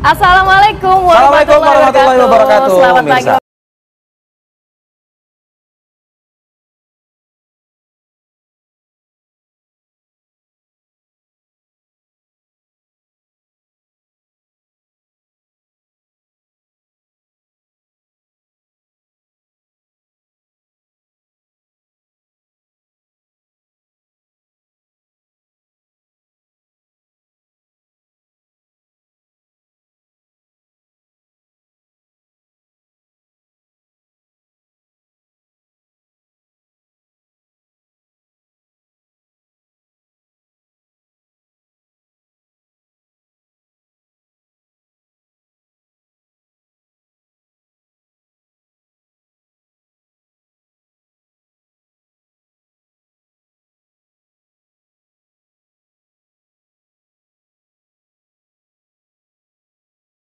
Assalamualaikum warahmatullahi wabarakatuh. Selamat pagi.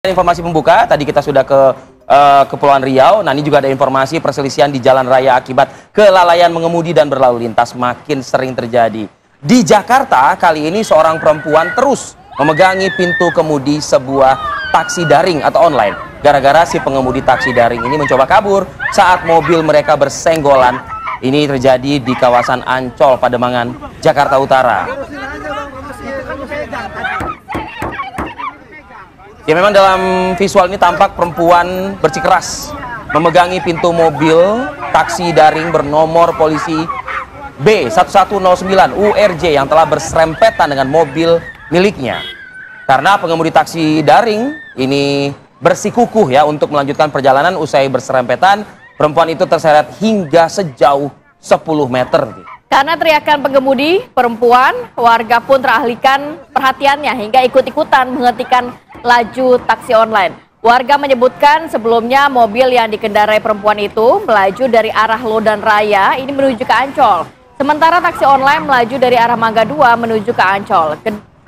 Informasi pembuka, tadi kita sudah ke Kepulauan Riau. Nah, ini juga ada informasi perselisihan di jalan raya akibat kelalaian mengemudi dan berlalu lintas makin sering terjadi. Di Jakarta, kali ini seorang perempuan terus memegangi pintu kemudi sebuah taksi daring atau online. Gara-gara si pengemudi taksi daring ini mencoba kabur saat mobil mereka bersenggolan. Ini terjadi di kawasan Ancol, Pademangan, Jakarta Utara. Ya, memang dalam visual ini tampak perempuan bersikeras memegangi pintu mobil taksi daring bernomor polisi B1109 URJ yang telah berserempetan dengan mobil miliknya. Karena pengemudi taksi daring ini bersikukuh ya untuk melanjutkan perjalanan, usai berserempetan, perempuan itu terseret hingga sejauh 10 meter. Karena teriakan pengemudi perempuan, warga pun teralihkan perhatiannya hingga ikut-ikutan menghentikan laju taksi online. Warga menyebutkan sebelumnya mobil yang dikendarai perempuan itu melaju dari arah Lodan Raya ini menuju ke Ancol. Sementara taksi online melaju dari arah Mangga 2 menuju ke Ancol.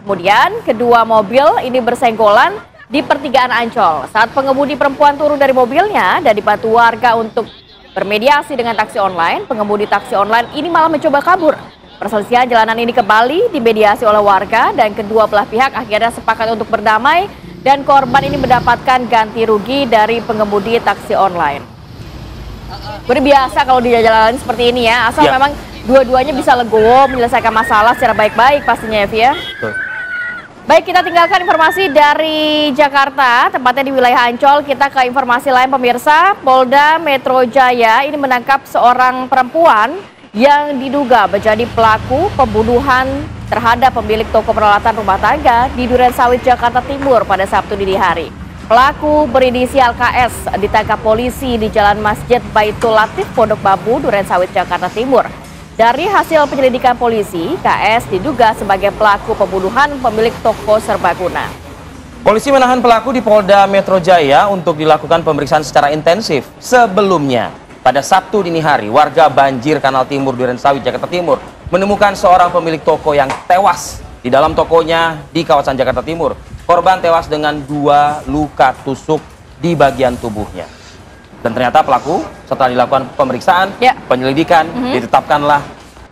Kemudian kedua mobil ini bersenggolan di pertigaan Ancol. Saat pengemudi perempuan turun dari mobilnya dan dibantu warga untuk bermediasi dengan taksi online, pengemudi taksi online ini malah mencoba kabur. Perselisihan jalanan ini kembali dimediasi oleh warga dan kedua belah pihak akhirnya sepakat untuk berdamai dan korban ini mendapatkan ganti rugi dari pengemudi taksi online. Udah biasa kalau di jalanan seperti ini ya, asal memang dua-duanya bisa legowo menyelesaikan masalah secara baik-baik pastinya ya, Via. Baik, kita tinggalkan informasi dari Jakarta, tempatnya di wilayah Ancol. Kita ke informasi lain pemirsa. Polda Metro Jaya ini menangkap seorang perempuan yang diduga menjadi pelaku pembunuhan terhadap pemilik toko peralatan rumah tangga di Durensawit, Jakarta Timur pada Sabtu dini hari. Pelaku berinisial KS ditangkap polisi di Jalan Masjid Baitul Latif, Pondok Bambu, Durensawit, Jakarta Timur. Dari hasil penyelidikan polisi, KS diduga sebagai pelaku pembunuhan pemilik toko serbaguna. Polisi menahan pelaku di Polda Metro Jaya untuk dilakukan pemeriksaan secara intensif. Sebelumnya, pada Sabtu dini hari, warga Banjir Kanal Timur, Durensawit, Jakarta Timur menemukan seorang pemilik toko yang tewas di dalam tokonya di kawasan Jakarta Timur. Korban tewas dengan 2 luka tusuk di bagian tubuhnya. Dan ternyata pelaku setelah dilakukan pemeriksaan, penyelidikan, ditetapkanlah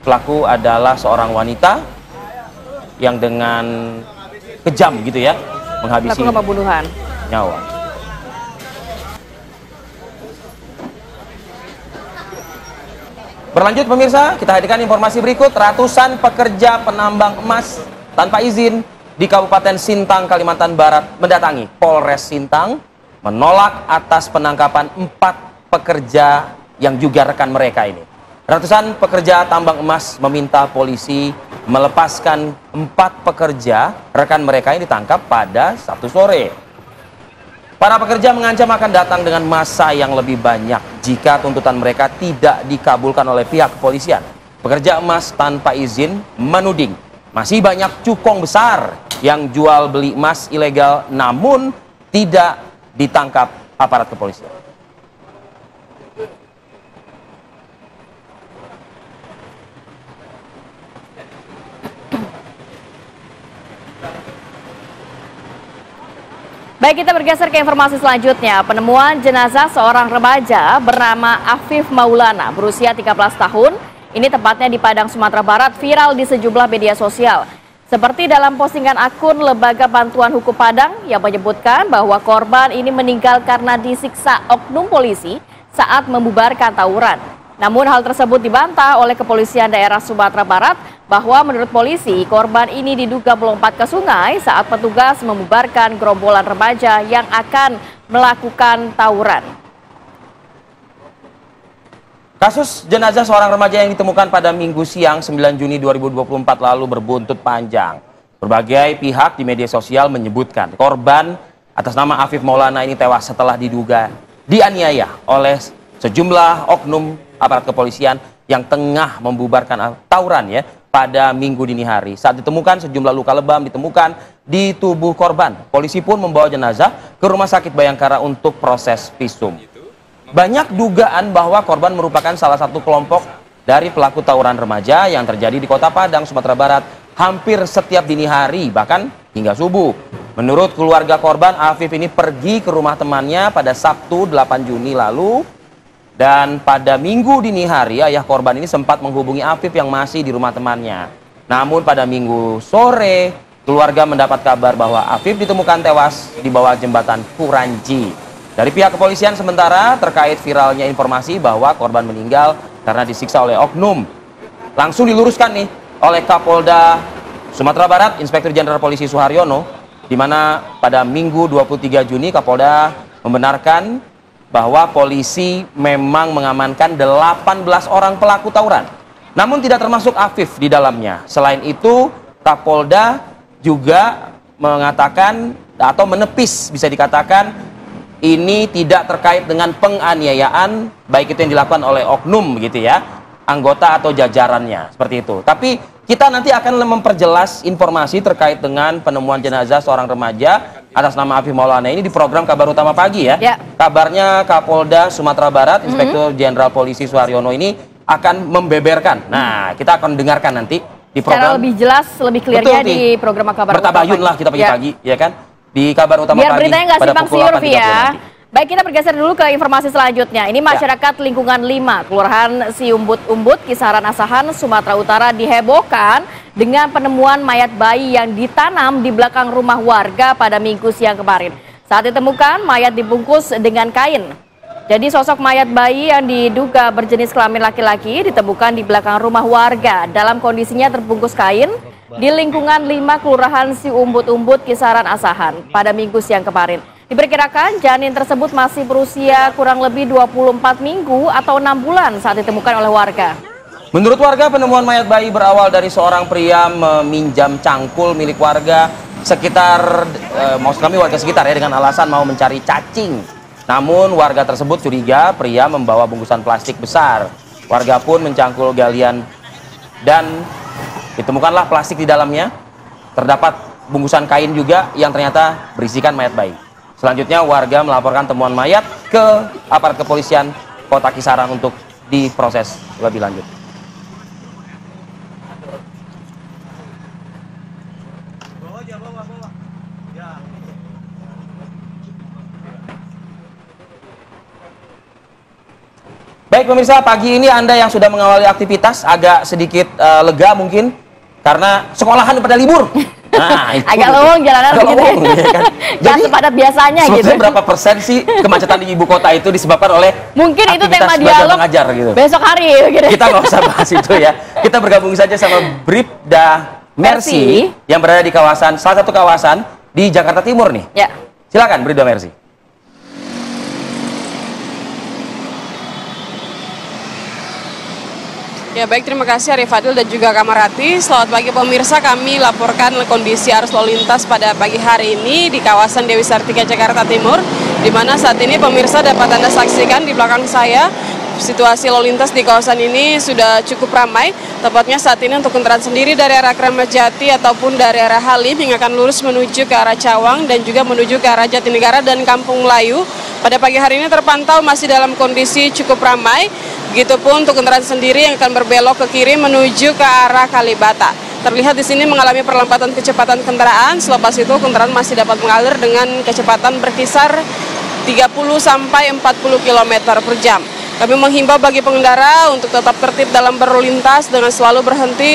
pelaku adalah seorang wanita yang dengan kejam gitu ya, menghabisi pembunuhan nyawa. Berlanjut pemirsa, kita hadirkan informasi berikut. Ratusan pekerja penambang emas tanpa izin di Kabupaten Sintang, Kalimantan Barat mendatangi Polres Sintang menolak atas penangkapan 4 pekerja yang juga rekan mereka ini. Ratusan pekerja tambang emas meminta polisi melepaskan 4 pekerja rekan mereka yang ditangkap pada Sabtu sore. Para pekerja mengancam akan datang dengan massa yang lebih banyak jika tuntutan mereka tidak dikabulkan oleh pihak kepolisian. Pekerja emas tanpa izin menuding masih banyak cukong besar yang jual beli emas ilegal namun tidak ditangkap aparat kepolisian. Baik, kita bergeser ke informasi selanjutnya. Penemuan jenazah seorang remaja bernama Afif Maulana berusia 13 tahun. Ini tepatnya di Padang, Sumatera Barat, viral di sejumlah media sosial. Seperti dalam postingan akun Lembaga Bantuan Hukum Padang yang menyebutkan bahwa korban ini meninggal karena disiksa oknum polisi saat membubarkan tawuran. Namun hal tersebut dibantah oleh Kepolisian Daerah Sumatera Barat bahwa menurut polisi korban ini diduga melompat ke sungai saat petugas membubarkan gerombolan remaja yang akan melakukan tawuran. Kasus jenazah seorang remaja yang ditemukan pada Minggu siang 9 Juni 2024 lalu berbuntut panjang. Berbagai pihak di media sosial menyebutkan korban atas nama Afif Maulana ini tewas setelah diduga dianiaya oleh sejumlah oknum aparat kepolisian yang tengah membubarkan tawuran ya pada Minggu dini hari. Saat ditemukan sejumlah luka lebam ditemukan di tubuh korban. Polisi pun membawa jenazah ke Rumah Sakit Bayangkara untuk proses visum. Banyak dugaan bahwa korban merupakan salah satu kelompok dari pelaku tawuran remaja yang terjadi di Kota Padang, Sumatera Barat hampir setiap dini hari, bahkan hingga subuh. Menurut keluarga korban, Afif ini pergi ke rumah temannya pada Sabtu 8 Juni lalu. Dan pada Minggu dini hari, ayah korban ini sempat menghubungi Afif yang masih di rumah temannya. Namun pada Minggu sore, keluarga mendapat kabar bahwa Afif ditemukan tewas di bawah jembatan Kuranji. Dari pihak kepolisian sementara terkait viralnya informasi bahwa korban meninggal karena disiksa oleh oknum, langsung diluruskan nih oleh Kapolda Sumatera Barat, Inspektur Jenderal Polisi Suharyono, di mana pada Minggu 23 Juni Kapolda membenarkan bahwa polisi memang mengamankan 18 orang pelaku tawuran. Namun tidak termasuk Afif di dalamnya. Selain itu, Kapolda juga mengatakan atau menepis bisa dikatakan ini tidak terkait dengan penganiayaan, baik itu yang dilakukan oleh oknum gitu ya, anggota atau jajarannya, seperti itu. Tapi kita nanti akan memperjelas informasi terkait dengan penemuan jenazah seorang remaja atas nama Afif Maulana ini di program Kabar Utama Pagi ya. Kabarnya Kapolda Sumatera Barat, Inspektur Jenderal Polisi Suharyono ini akan membeberkan. Nah, kita akan dengarkan nanti di program. Secara lebih jelas, lebih clearnya di program Kabar Utama Bertabayun lah kita pagi-pagi, ya kan? Di Kabar Utama Biar Pagi beritanya nggak pada simpang pukul siur, 8.30 ya. nanti. Baik, kita bergeser dulu ke informasi selanjutnya. Ini masyarakat lingkungan 5, Kelurahan Siumbut-Umbut, Kisaran Asahan, Sumatera Utara dihebohkan dengan penemuan mayat bayi yang ditanam di belakang rumah warga pada Minggu siang kemarin. Saat ditemukan, mayat dibungkus dengan kain. Jadi sosok mayat bayi yang diduga berjenis kelamin laki-laki ditemukan di belakang rumah warga dalam kondisinya terbungkus kain di lingkungan 5 Kelurahan Siumbut-Umbut, Kisaran Asahan pada Minggu siang kemarin. Diperkirakan janin tersebut masih berusia kurang lebih 24 minggu atau 6 bulan saat ditemukan oleh warga. Menurut warga, penemuan mayat bayi berawal dari seorang pria meminjam cangkul milik warga sekitar, maksud kami warga sekitar ya, dengan alasan mau mencari cacing. Namun warga tersebut curiga pria membawa bungkusan plastik besar. Warga pun mencangkul galian dan ditemukanlah plastik di dalamnya. Terdapat bungkusan kain juga yang ternyata berisikan mayat bayi. Selanjutnya warga melaporkan temuan mayat ke aparat kepolisian Kota Kisaran untuk diproses lebih lanjut. Baik pemirsa, pagi ini Anda yang sudah mengawali aktivitas agak sedikit lega mungkin karena sekolahan pada libur. Nah, itu agak lowong jalanan agak gitu lowong, ya. ya kan? Jadi sepadat biasanya gitu. Berapa persen sih kemacetan di ibu kota itu disebabkan oleh mungkin itu tema belajar dialog mengajar gitu. Besok hari gitu. Kita nggak usah bahas itu ya. Kita bergabung saja sama Bribda Mercy yang berada di kawasan, salah satu kawasan di Jakarta Timur nih. Ya. Silakan Bribda Mercy. Ya baik, terima kasih Arif Fadil dan juga Kamarati. Selamat pagi pemirsa, kami laporkan kondisi arus lalu lintas pada pagi hari ini di kawasan Dewi Sartika, Jakarta Timur, di mana saat ini pemirsa dapat Anda saksikan di belakang saya, situasi lalu lintas di kawasan ini sudah cukup ramai. Tepatnya saat ini untuk kendaraan sendiri dari arah Kramat Jati ataupun dari arah Halim yang akan lurus menuju ke arah Cawang dan juga menuju ke arah Jatinegara dan Kampung Melayu. Pada pagi hari ini terpantau masih dalam kondisi cukup ramai. Begitupun untuk kendaraan sendiri yang akan berbelok ke kiri menuju ke arah Kalibata. Terlihat di sini mengalami perlambatan kecepatan kendaraan. Selepas itu kendaraan masih dapat mengalir dengan kecepatan berkisar 30 sampai 40 km per jam. Kami menghimbau bagi pengendara untuk tetap tertib dalam berlalu lintas dengan selalu berhenti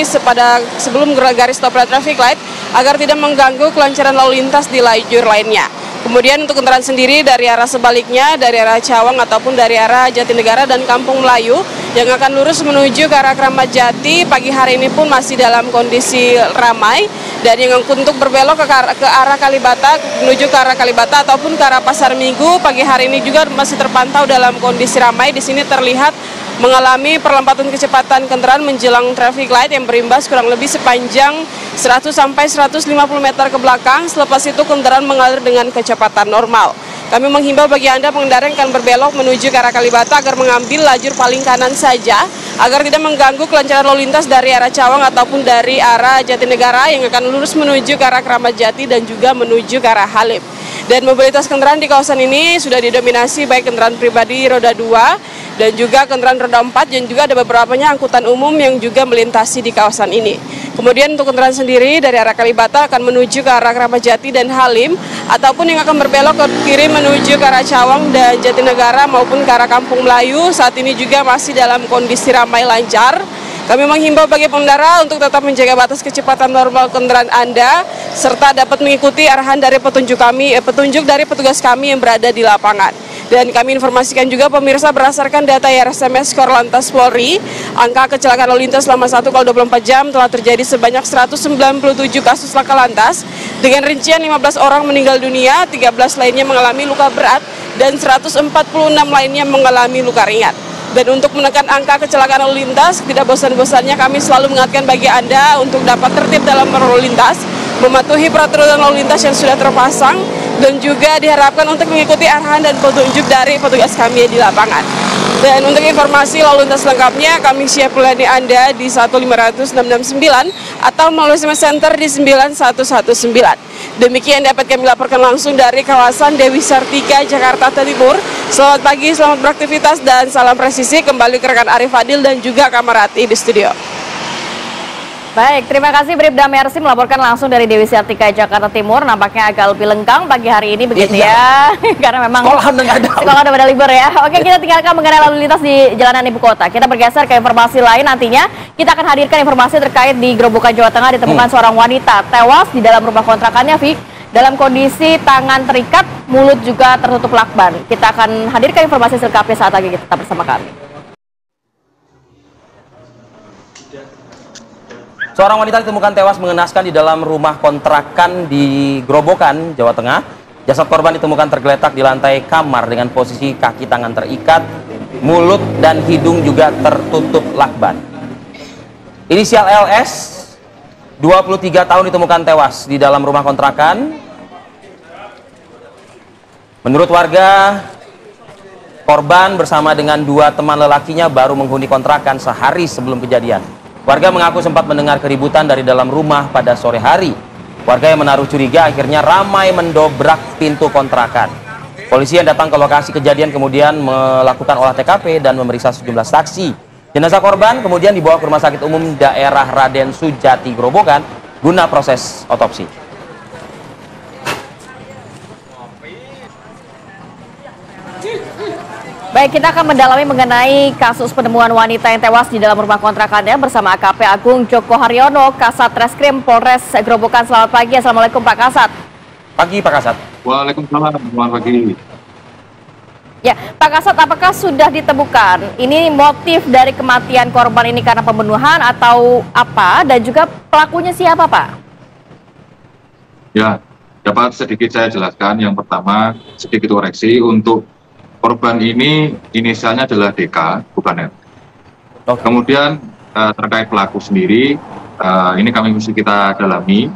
sebelum garis stop traffic light agar tidak mengganggu kelancaran lalu lintas di lajur lainnya. Kemudian untuk kendaraan sendiri dari arah sebaliknya, dari arah Cawang ataupun dari arah Jatinegara dan Kampung Melayu yang akan lurus menuju ke arah Kramat Jati pagi hari ini pun masih dalam kondisi ramai, dan yang untuk berbelok ke arah Kalibata menuju ke arah Kalibata ataupun ke arah Pasar Minggu pagi hari ini juga masih terpantau dalam kondisi ramai. Di sini terlihat mengalami perlambatan kecepatan kendaraan menjelang traffic light yang berimbas kurang lebih sepanjang 100 sampai 150 meter ke belakang. Selepas itu kendaraan mengalir dengan kecepatan normal. Kami menghimbau bagi Anda pengendara yang akan berbelok menuju ke arah Kalibata agar mengambil lajur paling kanan saja agar tidak mengganggu kelancaran lalu lintas dari arah Cawang ataupun dari arah Jatinegara yang akan lurus menuju ke arah Kramat Jati dan juga menuju ke arah Halim. Dan mobilitas kendaraan di kawasan ini sudah didominasi baik kendaraan pribadi roda 2 dan juga kendaraan roda 4, dan juga ada beberapanya angkutan umum yang juga melintasi di kawasan ini. Kemudian untuk kendaraan sendiri dari arah Kalibata akan menuju ke arah Kramat Jati dan Halim, ataupun yang akan berbelok ke kiri menuju ke arah Cawang dan Jatinegara maupun ke arah Kampung Melayu saat ini juga masih dalam kondisi ramai lancar. Kami menghimbau bagi pengendara untuk tetap menjaga batas kecepatan normal kendaraan Anda serta dapat mengikuti arahan dari petunjuk dari petugas kami yang berada di lapangan. Dan kami informasikan juga pemirsa berdasarkan data RSMS Korlantas Polri, angka kecelakaan lalu lintas selama 1x24 jam telah terjadi sebanyak 197 kasus laka lantas dengan rincian 15 orang meninggal dunia, 13 lainnya mengalami luka berat dan 146 lainnya mengalami luka ringan. Dan untuk menekan angka kecelakaan lalu lintas, tidak bosan-bosannya kami selalu mengingatkan bagi Anda untuk dapat tertib dalam berlalu lintas, mematuhi peraturan lalu lintas yang sudah terpasang, dan juga diharapkan untuk mengikuti arahan dan petunjuk dari petugas kami di lapangan. Dan untuk informasi lalu lintas lengkapnya, kami siap melayani Anda di 1500669 atau melalui SMS Center di 9119. Demikian dapat kami laporkan langsung dari kawasan Dewi Sartika, Jakarta Timur. Selamat pagi, selamat beraktivitas, dan salam presisi. Kembali ke rekan Arif Fadil dan juga Kamarati di studio. Baik, terima kasih Bribda Mersi melaporkan langsung dari Dewi Sartika, Jakarta Timur. Nampaknya agak lebih lengkang pagi hari ini begitu ya. Karena memang sekolah udah pada libur ya. Oke, kita tinggalkan mengenai lalu lintas di jalanan ibu kota. Kita bergeser ke informasi lain. Nantinya kita akan hadirkan informasi terkait di Grobogan, Jawa Tengah ditemukan seorang wanita tewas di dalam rumah kontrakannya, Vi, dalam kondisi tangan terikat, mulut juga tertutup lakban. Kita akan hadirkan informasi selengkapnya saat lagi, kita tetap bersama kami. Seorang wanita ditemukan tewas mengenaskan di dalam rumah kontrakan di Grobogan, Jawa Tengah. Jasad korban ditemukan tergeletak di lantai kamar dengan posisi kaki tangan terikat, mulut dan hidung juga tertutup lakban. Inisial LS, 23 tahun ditemukan tewas di dalam rumah kontrakan. Menurut warga, korban bersama dengan 2 teman lelakinya baru menghuni kontrakan sehari sebelum kejadian. Warga mengaku sempat mendengar keributan dari dalam rumah pada sore hari. Warga yang menaruh curiga akhirnya ramai mendobrak pintu kontrakan. Polisi yang datang ke lokasi kejadian kemudian melakukan olah TKP dan memeriksa sejumlah saksi. Jenazah korban kemudian dibawa ke Rumah Sakit Umum Daerah Raden Sujati Grobogan guna proses otopsi. Baik, kita akan mendalami mengenai kasus penemuan wanita yang tewas di dalam rumah kontrakannya bersama AKP Agung Joko Haryono, Kasat Reskrim Polres Grobogan. Selamat pagi, Assalamualaikum Pak Kasat. Pagi Pak Kasat. Waalaikumsalam, selamat pagi. Ya, Pak Kasat, apakah sudah ditemukan ini motif dari kematian korban ini karena pembunuhan atau apa, dan juga pelakunya siapa, Pak? Ya, dapat sedikit saya jelaskan. Yang pertama, sedikit koreksi untuk korban ini inisialnya adalah DK, bukan R. Kemudian terkait pelaku sendiri, ini kami mesti kita dalami.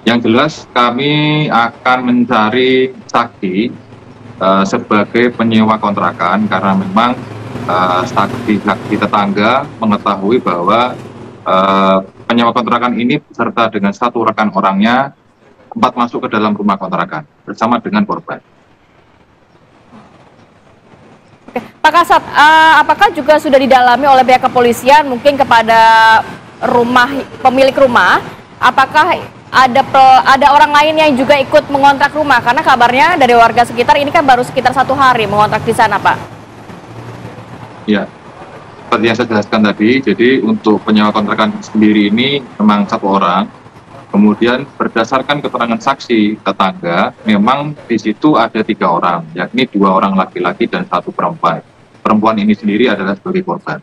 Yang jelas kami akan mencari saksi sebagai penyewa kontrakan karena memang saksi tetangga mengetahui bahwa penyewa kontrakan ini beserta dengan 1 rekan orangnya sempat masuk ke dalam rumah kontrakan bersama dengan korban. Pak Kasat, apakah juga sudah didalami oleh pihak kepolisian mungkin kepada pemilik rumah, apakah ada orang lain yang juga ikut mengontrak rumah? Karena kabarnya dari warga sekitar ini kan baru sekitar 1 hari mengontrak di sana, Pak. Ya, seperti yang saya jelaskan tadi, jadi untuk penyewa kontrakan sendiri ini memang 1 orang. Kemudian berdasarkan keterangan saksi tetangga, memang di situ ada 3 orang, yakni 2 orang laki-laki dan 1 perempuan. Perempuan ini sendiri adalah sebagai korban.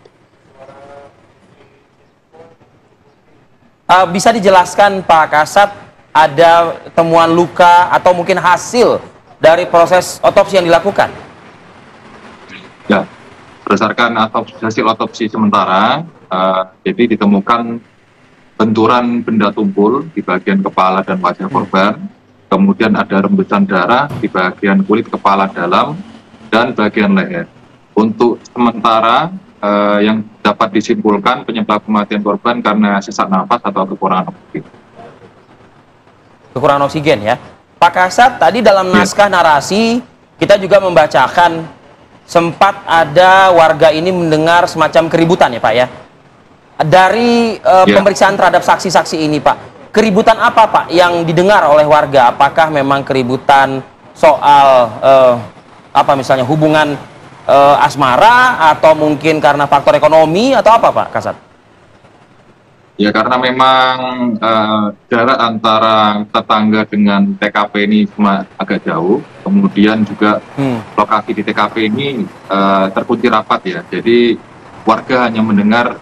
Bisa dijelaskan Pak Kasat, ada temuan luka atau mungkin hasil dari proses otopsi yang dilakukan? Ya, berdasarkan hasil otopsi sementara, jadi ditemukan benturan benda tumpul di bagian kepala dan wajah korban, kemudian ada rembesan darah di bagian kulit kepala dalam dan bagian leher. Untuk sementara yang dapat disimpulkan penyebab kematian korban karena sesak nafas atau kekurangan oksigen. Kekurangan oksigen ya. Pak Kasat, tadi dalam naskah narasi kita juga membacakan sempat ada warga ini mendengar semacam keributan ya Pak ya. Dari pemeriksaan terhadap saksi-saksi ini Pak, keributan apa Pak yang didengar oleh warga? Apakah memang keributan soal misalnya hubungan asmara atau mungkin karena faktor ekonomi atau apa Pak Kasat? Ya, karena memang jarak antara tetangga dengan TKP ini agak jauh, kemudian juga lokasi di TKP ini terkunci rapat ya, jadi warga hanya mendengar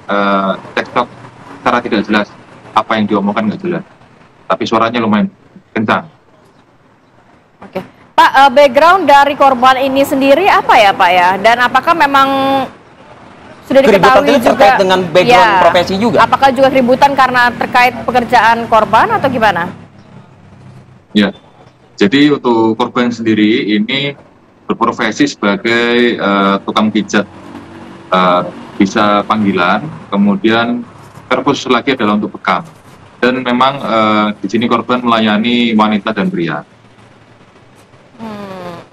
cekcok secara tidak jelas, apa yang diomongkan nggak jelas, tapi suaranya lumayan kencang. Oke, Pak, background dari korban ini sendiri apa ya Pak ya? Dan apakah memang sudah diketahui juga terkait dengan background profesi juga? Apakah juga keributan karena terkait pekerjaan korban atau gimana? Ya, jadi untuk korban sendiri ini berprofesi sebagai tukang pijat. Bisa panggilan, kemudian terkhusus lagi adalah untuk bekam. Dan memang di sini korban melayani wanita dan pria.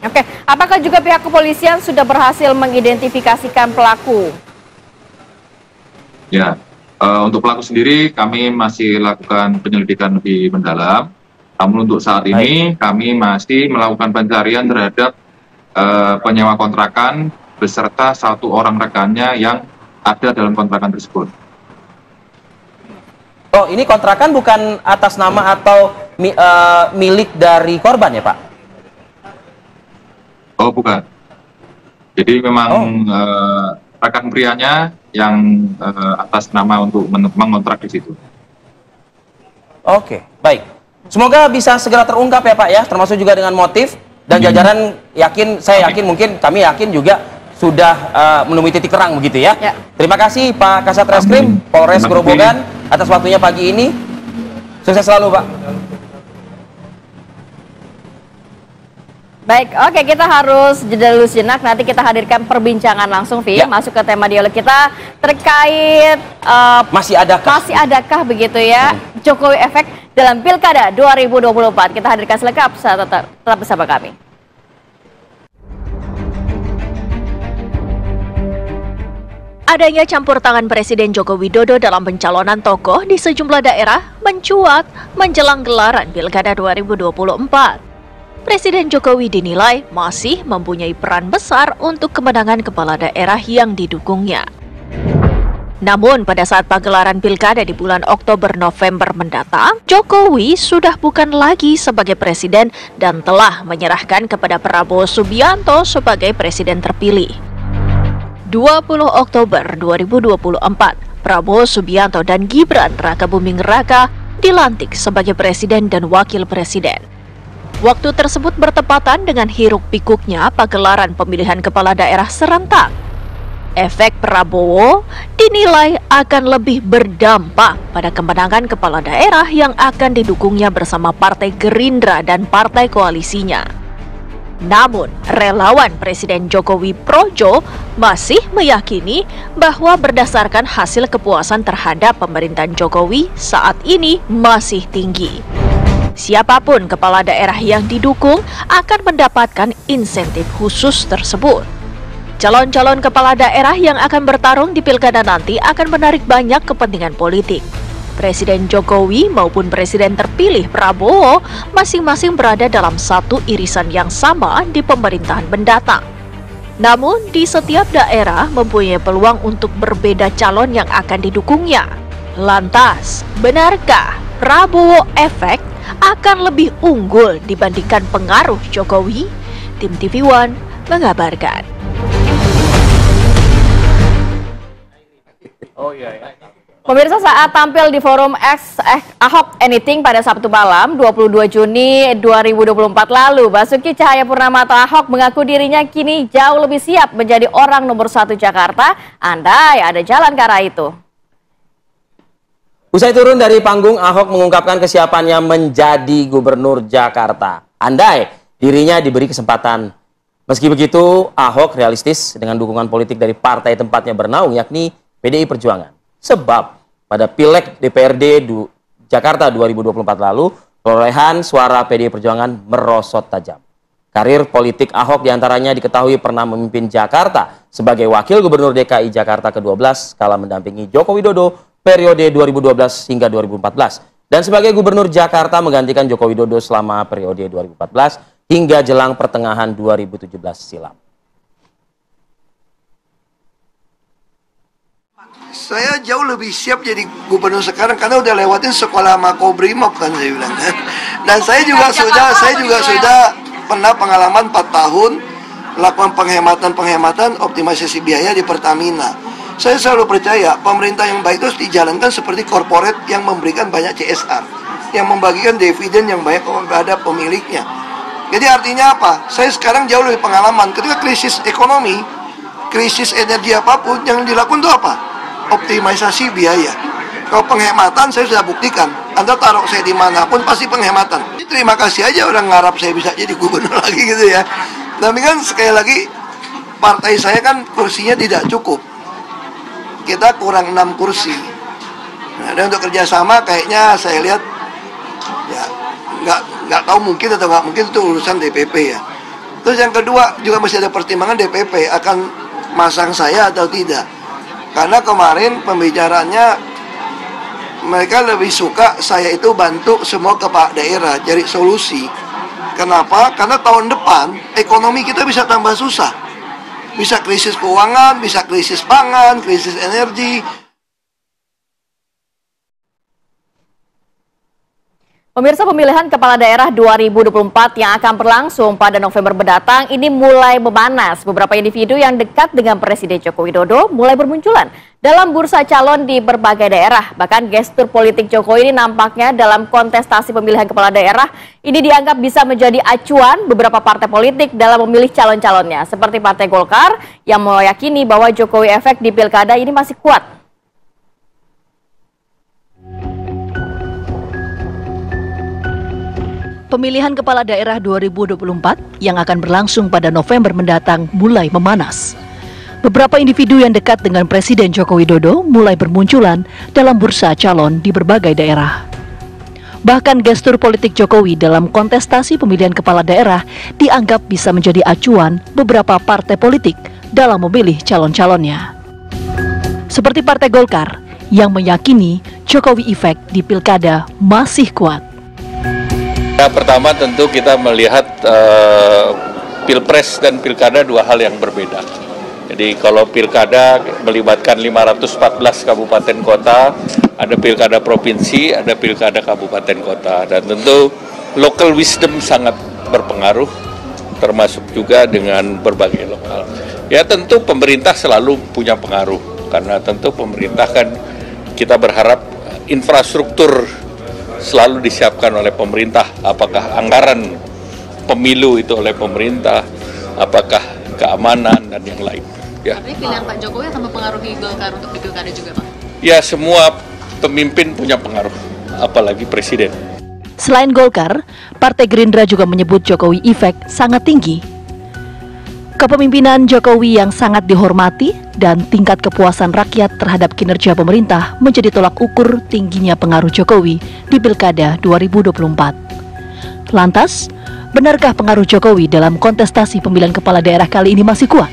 Oke, apakah juga pihak kepolisian sudah berhasil mengidentifikasikan pelaku? Ya, untuk pelaku sendiri kami masih lakukan penyelidikan lebih mendalam. Namun untuk saat ini kami masih melakukan pencarian terhadap penyewa kontrakan beserta 1 orang rekannya yang ada dalam kontrakan tersebut. Oh, ini kontrakan bukan atas nama atau milik dari korban ya Pak? Oh, bukan. Jadi memang rekan prianya yang atas nama untuk mengontrak di situ. Oke, baik. Semoga bisa segera terungkap ya Pak ya, termasuk juga dengan motif dan jajaran saya yakin mungkin kami yakin juga sudah menemui titik terang begitu ya. Terima kasih Pak Kasat Reskrim Polres Grobogan atas waktunya pagi ini. Sukses selalu Pak. Baik, oke, kita harus jeda dulu sejenak. Nanti kita hadirkan perbincangan langsung, Vi, masuk ke tema dialog kita terkait masih adakah begitu ya Jokowi efek dalam Pilkada 2024. Kita hadirkan selengkap, tetap bersama kami. Adanya campur tangan Presiden Joko Widodo dalam pencalonan tokoh di sejumlah daerah mencuat menjelang gelaran Pilkada 2024. Presiden Jokowi dinilai masih mempunyai peran besar untuk kemenangan kepala daerah yang didukungnya. Namun pada saat pagelaran Pilkada di bulan Oktober-November mendatang, Jokowi sudah bukan lagi sebagai presiden dan telah menyerahkan kepada Prabowo Subianto sebagai presiden terpilih. 20 Oktober 2024, Prabowo Subianto dan Gibran Rakabuming Raka dilantik sebagai presiden dan wakil presiden. Waktu tersebut bertepatan dengan hiruk-pikuknya pagelaran pemilihan kepala daerah serentak. Efek Prabowo dinilai akan lebih berdampak pada kemenangan kepala daerah yang akan didukungnya bersama Partai Gerindra dan partai koalisinya. Namun, relawan Presiden Jokowi Projo masih meyakini bahwa berdasarkan hasil kepuasan terhadap pemerintahan Jokowi saat ini masih tinggi. Siapapun kepala daerah yang didukung akan mendapatkan insentif khusus tersebut. Calon-calon kepala daerah yang akan bertarung di Pilkada nanti akan menarik banyak kepentingan politik. Presiden Jokowi maupun Presiden terpilih Prabowo masing-masing berada dalam satu irisan yang sama di pemerintahan mendatang. Namun, di setiap daerah mempunyai peluang untuk berbeda calon yang akan didukungnya. Lantas, benarkah Prabowo efek akan lebih unggul dibandingkan pengaruh Jokowi? Tim TV One mengabarkan. Pemirsa, saat tampil di forum X Ahok Anything pada Sabtu malam 22 Juni 2024 lalu, Basuki Cahayapurnama atau Ahok mengaku dirinya kini jauh lebih siap menjadi orang nomor 1 Jakarta, andai ada jalan ke arah itu. Usai turun dari panggung, Ahok mengungkapkan kesiapannya menjadi gubernur Jakarta, andai dirinya diberi kesempatan. Meski begitu, Ahok realistis dengan dukungan politik dari partai tempatnya bernaung, yakni PDI Perjuangan. Sebab pada Pileg DPRD Jakarta 2024 lalu, perolehan suara PDI Perjuangan merosot tajam. Karir politik Ahok diantaranya diketahui pernah memimpin Jakarta sebagai Wakil Gubernur DKI Jakarta ke-12 kala mendampingi Joko Widodo periode 2012 hingga 2014. Dan sebagai Gubernur Jakarta menggantikan Joko Widodo selama periode 2014 hingga jelang pertengahan 2017 silam. Saya jauh lebih siap jadi gubernur sekarang karena udah lewatin sekolah Makobrimob kan saya bilang kan. Dan saya juga sudah pernah pengalaman 4 tahun lakukan penghematan optimalisasi biaya di Pertamina. Saya selalu percaya pemerintah yang baik itu harus dijalankan seperti korporat yang memberikan banyak CSR, yang membagikan dividen yang banyak kepada pemiliknya. Jadi artinya apa? Saya sekarang jauh lebih pengalaman. Ketika krisis ekonomi, krisis energi apapun, yang dilakukan itu apa? Optimalisasi biaya. Kalau penghematan saya sudah buktikan. Anda taruh saya dimanapun pasti penghematan. Terima kasih aja orang ngarap saya bisa jadi gubernur lagi gitu ya. Tapi kan sekali lagi partai saya kan kursinya tidak cukup. Kita kurang 6 kursi. Nah, dan untuk kerjasama kayaknya saya lihat ya nggak tahu mungkin atau nggak mungkin itu urusan DPP ya. Terus yang kedua juga masih ada pertimbangan DPP akan masang saya atau tidak. Karena kemarin pembicaraannya mereka lebih suka saya itu bantu semua kepala daerah cari solusi. Kenapa? Karena tahun depan ekonomi kita bisa tambah susah. Bisa krisis keuangan, bisa krisis pangan, krisis energi. Pemirsa, pemilihan kepala daerah 2024 yang akan berlangsung pada November mendatang ini mulai memanas. Beberapa individu yang dekat dengan Presiden Joko Widodo mulai bermunculan dalam bursa calon di berbagai daerah. Bahkan gestur politik Jokowi ini nampaknya dalam kontestasi pemilihan kepala daerah ini dianggap bisa menjadi acuan beberapa partai politik dalam memilih calon-calonnya. Seperti Partai Golkar yang meyakini bahwa Jokowi efek di pilkada ini masih kuat. Pemilihan kepala daerah 2024 yang akan berlangsung pada November mendatang mulai memanas. Beberapa individu yang dekat dengan Presiden Joko Widodo mulai bermunculan dalam bursa calon di berbagai daerah. Bahkan gestur politik Jokowi dalam kontestasi pemilihan kepala daerah dianggap bisa menjadi acuan beberapa partai politik dalam memilih calon-calonnya. Seperti Partai Golkar yang meyakini Jokowi efek di pilkada masih kuat. Pertama tentu kita melihat pilpres dan pilkada dua hal yang berbeda. Jadi kalau pilkada melibatkan 514 kabupaten kota, ada pilkada provinsi, ada pilkada kabupaten kota. Dan tentu local wisdom sangat berpengaruh, termasuk juga dengan berbagai lokal. Ya tentu pemerintah selalu punya pengaruh, karena tentu pemerintah kan kita berharap infrastruktur selalu disiapkan oleh pemerintah, apakah anggaran pemilu itu oleh pemerintah, apakah keamanan dan yang lain. Ya. Tapi pilihan Pak Jokowi akan mempengaruhi Golkar untuk di pilkada juga, Pak? Ya, semua pemimpin punya pengaruh, apalagi presiden. Selain Golkar, Partai Gerindra juga menyebut Jokowi efek sangat tinggi. Kepemimpinan Jokowi yang sangat dihormati dan tingkat kepuasan rakyat terhadap kinerja pemerintah menjadi tolak ukur tingginya pengaruh Jokowi di Pilkada 2024. Lantas, benarkah pengaruh Jokowi dalam kontestasi pemilihan kepala daerah kali ini masih kuat?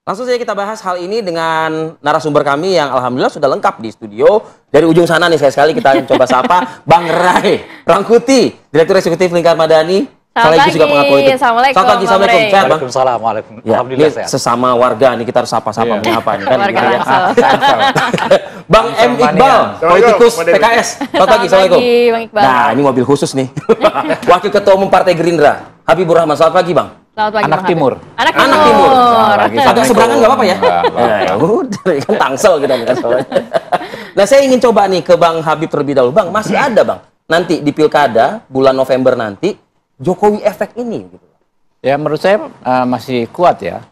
Langsung saja kita bahas hal ini dengan narasumber kami yang alhamdulillah sudah lengkap di studio. Dari ujung sana nih sekali kita coba sapa Bang Ray Rangkuti, Direktur Eksekutif Lingkar Madani. Selamat pagi. Juga pengamat politik. Assalamualaikum. Selamat pagi, Assalamualum. Sehat, Bang? Waalaikumsalam. Ya, Alhamdulillah ini sehat. sesama warga nih kita harus sapa-sapa menyapa nih kan. Warga gitu ya. Tangsel. Bang M. Iqbal, politikus PKS. Selamat pagi, Assalamualaikum. Bang Iqbal. Nah, ini mobil khusus nih. Wakil Ketua Umum Partai Gerindra, Habibur Rahman. Selamat pagi, Bang. Selamat pagi, Anak Bang Timur. Habib. Anak Anak Timur. Timur. Agak seberangan nggak apa-apa ya? Ya udah, kan Tangsel kita nih kan soalnya. Nah, saya ingin coba nih ke Bang Habib terlebih dahulu. Bang, masih ada, Bang, nanti di Pilkada bulan November nanti Jokowi efek ini gitu. Ya menurut saya masih kuat ya.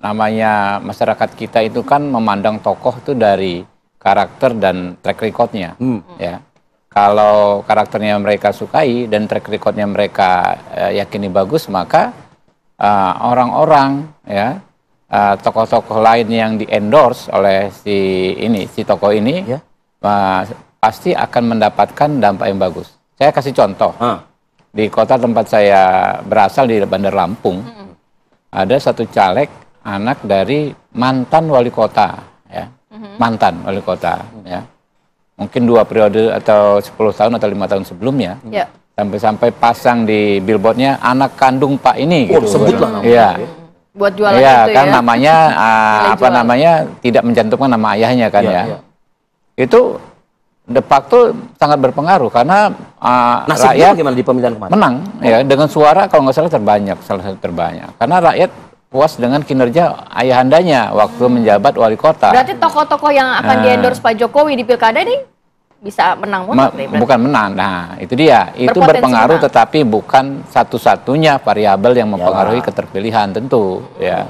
Namanya masyarakat kita itu kan memandang tokoh itu dari karakter dan track recordnya. Ya. Kalau karakternya mereka sukai dan track recordnya mereka yakini bagus, maka orang-orang ya tokoh-tokoh lain yang di-endorse oleh si tokoh ini Ya. pasti akan mendapatkan dampak yang bagus. Saya kasih contoh. Di kota tempat saya berasal di Bandar Lampung, ada satu caleg anak dari mantan wali kota, ya, mantan wali kota, ya, mungkin 2 periode atau 10 tahun atau 5 tahun sebelumnya, Ya. sampai-sampai pasang di billboardnya anak kandung Pak ini, Oh, gitu. sebutlah namanya. Iya, Buat jualan iya, itu kan ya. namanya Nilai apa jual. namanya tidak mencantumkan nama ayahnya kan Iya, ya. iya. Itu de facto sangat berpengaruh karena Nasibnya rakyat bagaimana di pemilihan kemarin? menang ya dengan suara kalau nggak salah terbanyak, salah satu terbanyak, karena rakyat puas dengan kinerja ayahandanya waktu menjabat wali kota. Berarti tokoh-tokoh yang akan di-endorse Pak Jokowi di Pilkada ini bisa menang mutlak nih, berarti. Bukan menang, nah itu dia, itu Berpotensi berpengaruh menang. tetapi bukan satu-satunya variabel yang mempengaruhi keterpilihan tentu ya.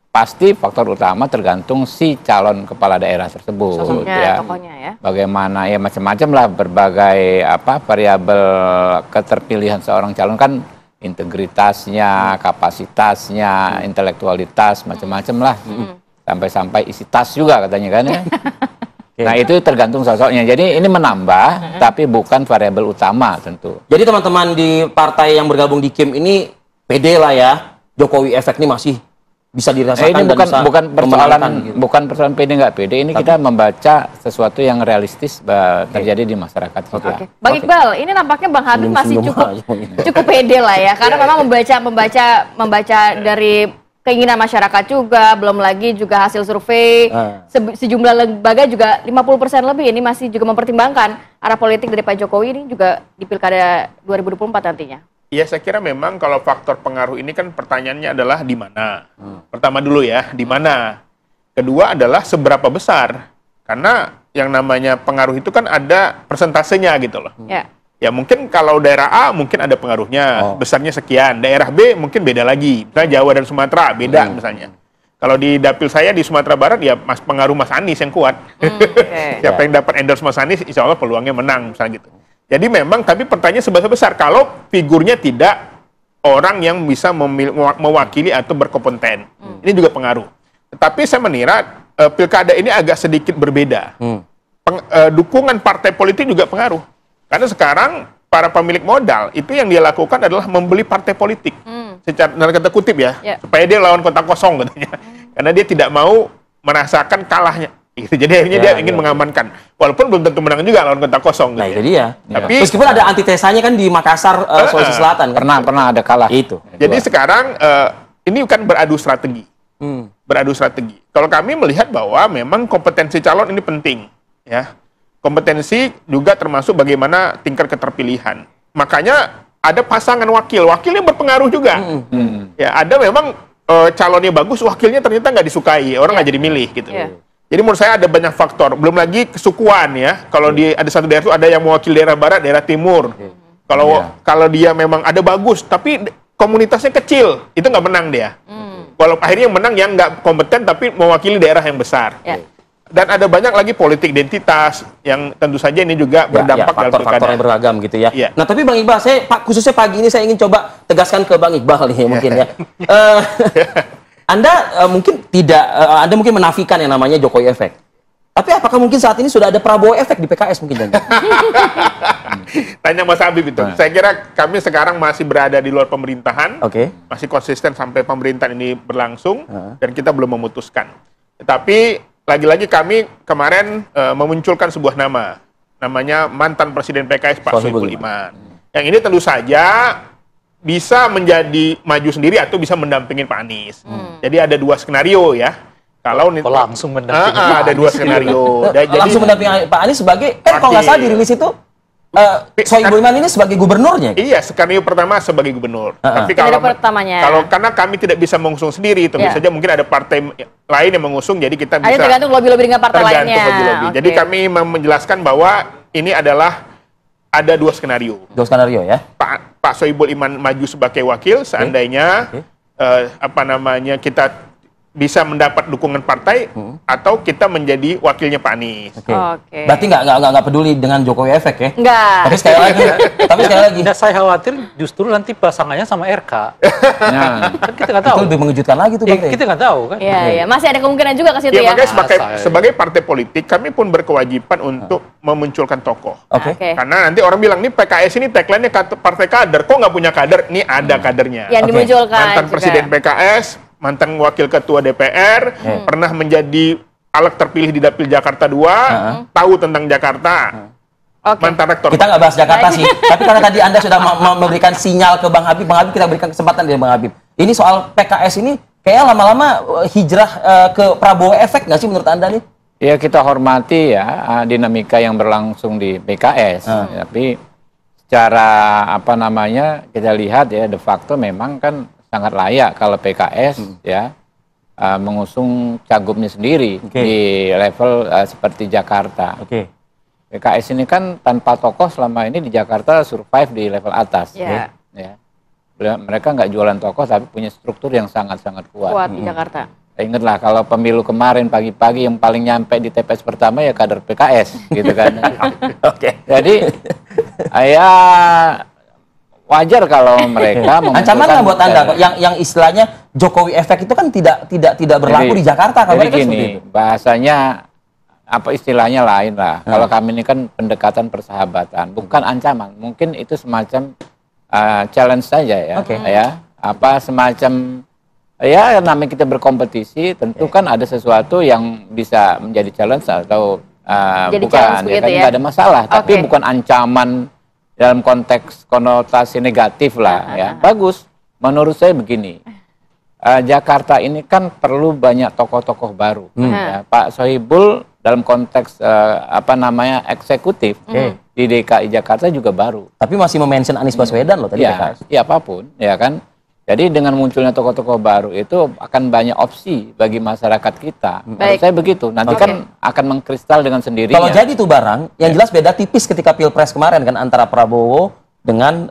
Pasti faktor utama tergantung si calon kepala daerah tersebut. Sosoknya, ya. tokohnya ya. Bagaimana ya macam-macam lah berbagai variabel keterpilihan seorang calon kan integritasnya, kapasitasnya, intelektualitas macam-macam lah. Sampai-sampai isi tas juga katanya kan ya. Nah itu tergantung sosoknya. Jadi ini menambah tapi bukan variabel utama tentu. Jadi teman-teman di partai yang bergabung di KIM ini pede lah ya. Jokowi efek ini masih bisa dirasakan Ini dan bisa bukan memenangkan gitu. bukan persoalan pede nggak pede. Ini kita membaca sesuatu yang realistis terjadi di masyarakat kita. Oke. Bang Iqbal, ini nampaknya Bang Habib masih Senyum-senyum cukup pede lah ya, karena memang membaca dari keinginan masyarakat juga, belum lagi juga hasil survei sejumlah lembaga juga 50% lebih ini masih juga mempertimbangkan arah politik dari Pak Jokowi ini juga di Pilkada 2024 nantinya. Ya saya kira memang kalau faktor pengaruh ini kan pertanyaannya adalah di mana. Pertama dulu ya, di mana. Kedua adalah seberapa besar. Karena yang namanya pengaruh itu kan ada persentasenya gitu loh. Ya. Ya mungkin kalau daerah A mungkin ada pengaruhnya, besarnya sekian. Daerah B mungkin beda lagi. Misalnya Jawa dan Sumatera beda misalnya. Kalau di dapil saya di Sumatera Barat ya pengaruh Mas Anies yang kuat. Siapa yang dapat endorse Mas Anies insya Allah peluangnya menang misalnya gitu. Jadi memang, tapi pertanyaan seberapa besar kalau figurnya tidak orang yang bisa mewakili atau berkompeten. Ini juga pengaruh. Tetapi saya mengira pilkada ini agak sedikit berbeda. Dukungan partai politik juga pengaruh. Karena sekarang para pemilik modal itu yang dia lakukan adalah membeli partai politik. Secara dalam kata kutip ya, supaya dia lawan kota kosong katanya. Karena dia tidak mau merasakan kalahnya. Gitu. Jadi akhirnya dia ingin mengamankan. Walaupun belum tentu menang juga lawan kota kosong. Nah gitu itu dia. Tapi meskipun ada antitesanya kan di Makassar, Sulawesi Selatan. Kan? Pernah ada kalah. Itu. Jadi sekarang ini kan beradu strategi. Beradu strategi. Kalau kami melihat bahwa memang kompetensi calon ini penting. Ya, kompetensi juga termasuk bagaimana tingkat keterpilihan. Makanya ada pasangan wakil yang berpengaruh juga. Ya, ada memang calonnya bagus, wakilnya ternyata nggak disukai, orang nggak jadi milih gitu. Jadi menurut saya ada banyak faktor. Belum lagi kesukuan ya. Kalau ada satu daerah itu ada yang mewakili daerah barat, daerah timur. Kalau dia memang ada bagus, tapi komunitasnya kecil, itu nggak menang dia. Walaupun akhirnya yang menang yang nggak kompeten tapi mewakili daerah yang besar. Dan ada banyak lagi politik identitas yang tentu saja ini juga berdampak dalam faktor-faktor yang beragam gitu ya. Nah tapi Bang Iqbal, khususnya pagi ini saya ingin coba tegaskan ke Bang Iqbal nih mungkin ya. Anda mungkin tidak, Anda mungkin menafikan yang namanya Jokowi efek. Tapi apakah mungkin saat ini sudah ada Prabowo efek di PKS mungkin? Tanya Mas Habib itu. Saya kira kami sekarang masih berada di luar pemerintahan, masih konsisten sampai pemerintahan ini berlangsung, dan kita belum memutuskan. Tetapi lagi-lagi kami kemarin memunculkan sebuah nama, namanya mantan Presiden PKS Pak Sohibul Iman. Yang ini tentu saja bisa menjadi maju sendiri atau bisa mendampingin Pak Anies. Jadi ada dua skenario ya. Kalau langsung mendampingi ada dua skenario. Jadi langsung mendampingi Pak Anies sebagai kalau nggak salah dirilis itu Sohibul Iman ini sebagai gubernurnya. Iya, skenario pertama sebagai gubernur. Tapi kalau karena kami tidak bisa mengusung sendiri, tentu saja mungkin ada partai lain yang mengusung, jadi kita bisa tergantung lobby-lobby dengan partai lainnya. Jadi kami menjelaskan bahwa ini adalah ada dua skenario. Dua skenario ya. Pak Sohibul Iman maju sebagai wakil seandainya kita bisa mendapat dukungan partai atau kita menjadi wakilnya Pak Anies. Berarti nggak peduli dengan Jokowi efek ya? Nggak. Tapi sekali lagi. Nah, saya khawatir justru nanti pasangannya sama RK. Nah, kan kita nggak tahu. Itu lebih mengejutkan lagi tuh Bang. Kita nggak tahu kan. Iya. Masih ada kemungkinan juga ke situ ya. Makanya sebagai partai politik kami pun berkewajiban untuk memunculkan tokoh. Karena nanti orang bilang nih PKS ini tagline-nya partai kader, kok nggak punya kader? Nih ada kadernya. Yang dimunculkan. Mantan Presiden PKS, mantan wakil ketua DPR, pernah menjadi caleg terpilih di Dapil Jakarta 2, tahu tentang Jakarta. Mantan rektor. Kita nggak bahas Jakarta sih, tapi karena tadi Anda sudah memberikan sinyal ke Bang Habib kita berikan kesempatan dari Bang Habib. Ini soal PKS ini kayak lama-lama hijrah ke Prabowo efek nggak sih menurut Anda nih? Ya kita hormati ya dinamika yang berlangsung di PKS, tapi secara kita lihat ya de facto memang kan sangat layak kalau PKS mengusung cagupnya sendiri di level seperti Jakarta. PKS ini kan tanpa tokoh selama ini di Jakarta survive di level atas. Ya. Mereka nggak jualan tokoh tapi punya struktur yang sangat-sangat kuat. Di Jakarta. Ingatlah kalau pemilu kemarin pagi-pagi yang paling nyampe di TPS pertama ya kader PKS gitu kan. Jadi wajar kalau mereka ancaman nggak buat Anda yang istilahnya Jokowi efek itu kan tidak berlaku di Jakarta. Jadi gini, bahasanya istilahnya lain lah. Kalau kami ini kan pendekatan persahabatan, bukan ancaman. Mungkin itu semacam challenge saja ya. Semacam namanya kita berkompetisi, tentu kan ada sesuatu yang bisa menjadi challenge atau bukan, ya kan nggak ada masalah. Tapi bukan ancaman dalam konteks konotasi negatif lah ya. Bagus, menurut saya begini, Jakarta ini kan perlu banyak tokoh-tokoh baru. Ya. Pak Sohibul dalam konteks eksekutif di DKI Jakarta juga baru. Tapi masih memention Anies Baswedan loh tadi. Ya apapun, ya kan. Jadi dengan munculnya tokoh-tokoh baru itu akan banyak opsi bagi masyarakat kita. Menurut saya begitu. Nanti kan akan mengkristal dengan sendirinya. Kalau jadi tuh barang, yang jelas beda tipis ketika Pilpres kemarin kan antara Prabowo dengan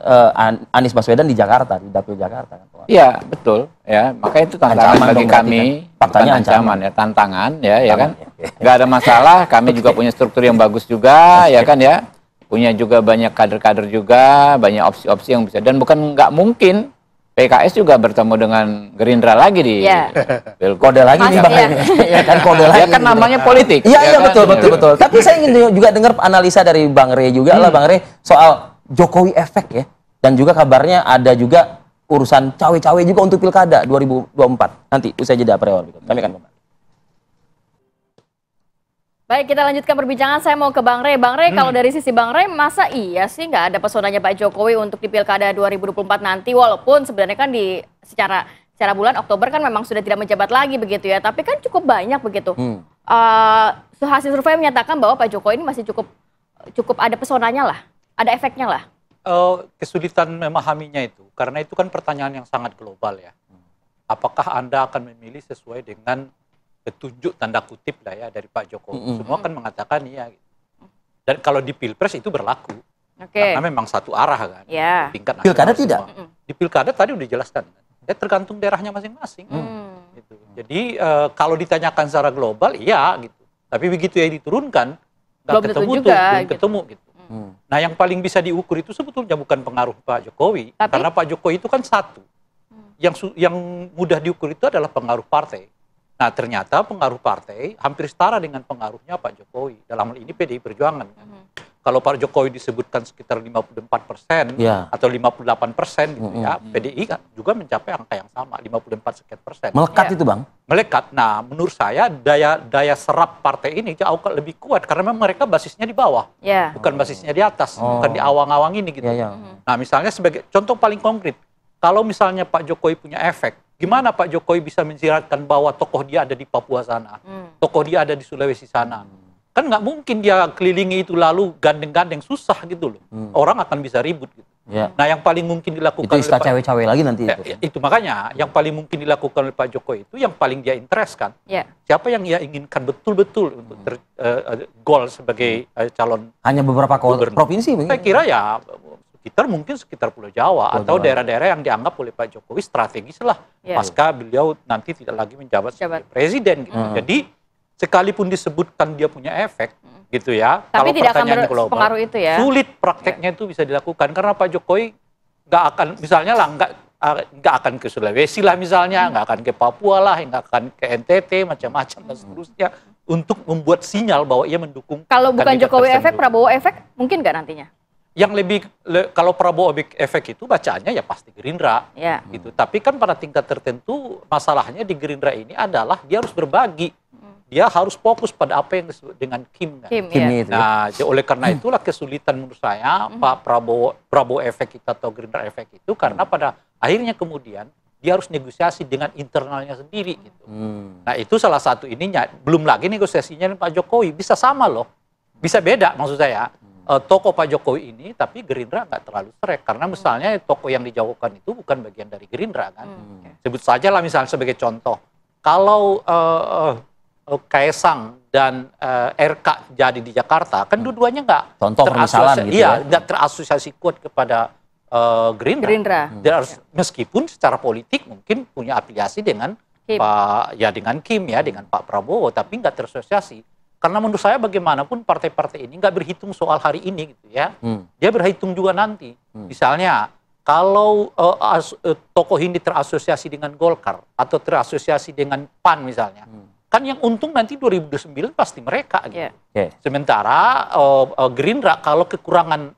Anies Baswedan di Jakarta, di Dapil Jakarta. Iya, betul. Ya, maka itu tantangan bagi kami. Faktanya ancaman ya, tantangan ya kan. Nggak ada masalah, kami juga punya struktur yang bagus juga, ya kan ya. Punya juga banyak kader-kader juga, banyak opsi-opsi yang bisa. Dan bukan nggak mungkin PKS juga bertemu dengan Gerindra lagi di kode lagi nih Bang. Ya kan kode lagi. Ya kan namanya politik. Iya betul. Tapi saya ingin juga dengar analisa dari Bang Rey juga lah Bang Rey soal Jokowi efek ya. Dan juga kabarnya ada juga urusan cawe-cawe juga untuk Pilkada 2024. Nanti usai jeda pre berikut. Kami akan kembali. Baik, kita lanjutkan perbincangan. Saya mau ke Bang Rey. Bang Rey, kalau dari sisi Bang Rey, masa iya sih nggak ada pesonanya Pak Jokowi untuk di Pilkada 2024 nanti? Walaupun sebenarnya kan secara bulan Oktober kan memang sudah tidak menjabat lagi begitu ya. Tapi kan cukup banyak begitu. Hasil survei menyatakan bahwa Pak Jokowi ini masih cukup ada pesonanya lah, ada efeknya lah. Kesulitan memahaminya itu, karena itu kan pertanyaan yang sangat global ya. Apakah Anda akan memilih sesuai dengan petunjuk tanda kutip lah ya dari Pak Jokowi? Semua kan mengatakan iya. Dan kalau di Pilpres itu berlaku. Karena memang satu arah kan. Tingkat Pilkada tidak? Di Pilkada tadi udah dijelaskan. Ya tergantung daerahnya masing-masing. Gitu. Jadi kalau ditanyakan secara global, iya gitu. Tapi begitu ya diturunkan, belum ketemu gitu. Nah yang paling bisa diukur itu sebetulnya bukan pengaruh Pak Jokowi. Karena Pak Jokowi itu kan satu. Yang mudah diukur itu adalah pengaruh partai. Nah ternyata pengaruh partai hampir setara dengan pengaruhnya Pak Jokowi. Dalam hal ini PDI Perjuangan. Kalau Pak Jokowi disebutkan sekitar 54% atau 58% gitu ya, PDI juga mencapai angka yang sama, 54 sekian persen. Melekat itu Bang? Melekat. Nah menurut saya daya serap partai ini jauh lebih kuat karena memang mereka basisnya di bawah, bukan basisnya di atas, bukan di awang-awang ini gitu. Nah misalnya sebagai contoh paling konkret, kalau misalnya Pak Jokowi punya efek, gimana Pak Jokowi bisa mensiratkan bahwa tokoh dia ada di Papua sana, tokoh dia ada di Sulawesi sana. Kan nggak mungkin dia kelilingi itu lalu gandeng-gandeng, susah gitu loh. Orang akan bisa ribut gitu. Nah yang paling mungkin dilakukan itu istilah cawe-cawe lagi nanti itu makanya yang paling mungkin dilakukan oleh Pak Jokowi itu yang paling dia interest kan. Siapa yang dia inginkan betul-betul untuk gol sebagai calon. Hanya beberapa provinsi mungkin? Saya kira ya sekitar Pulau Jawa atau daerah-daerah yang dianggap oleh Pak Jokowi strategis lah pasca beliau nanti tidak lagi menjabat sebagai presiden gitu. Jadi sekalipun disebutkan dia punya efek gitu ya, tapi kalau tidak pertanyaannya akan global, berpengaruh itu ya. Sulit prakteknya itu bisa dilakukan karena Pak Jokowi nggak akan misalnya lah nggak akan ke Sulawesi lah misalnya, nggak akan ke Papua lah, nggak akan ke NTT macam-macam dan seterusnya untuk membuat sinyal bahwa ia mendukung. Kalau bukan Jokowi efek, Prabowo efek mungkin nggak nantinya? Yang lebih kalau Prabowo efek itu bacaannya ya pasti Gerindra gitu. Tapi kan pada tingkat tertentu masalahnya di Gerindra ini adalah dia harus berbagi. Dia harus fokus pada apa yang disebut dengan Kim. Nah, oleh karena itulah kesulitan menurut saya Pak Prabowo efek itu atau Gerindra efek itu karena pada akhirnya kemudian dia harus negosiasi dengan internalnya sendiri gitu. Nah, itu salah satu ininya. Belum lagi negosiasinya dengan Pak Jokowi bisa sama loh. Bisa beda maksud saya. Tokoh Pak Jokowi ini tapi Gerindra nggak terlalu serek karena misalnya tokoh yang dijauhkan itu bukan bagian dari Gerindra kan. Sebut saja lah misalnya sebagai contoh. Kalau Kaesang dan RK jadi di Jakarta, kan dua-duanya nggak terasosiasi kuat kepada Gerindra. Meskipun secara politik mungkin punya afiliasi dengan dengan Kim dengan Pak Prabowo, tapi nggak terasosiasi. Karena menurut saya bagaimanapun partai-partai ini nggak berhitung soal hari ini gitu ya, dia berhitung juga nanti. Misalnya kalau tokoh ini terasosiasi dengan Golkar atau terasosiasi dengan PAN misalnya. Kan yang untung nanti 2029 pasti mereka gitu. Sementara Gerindra kalau kekurangan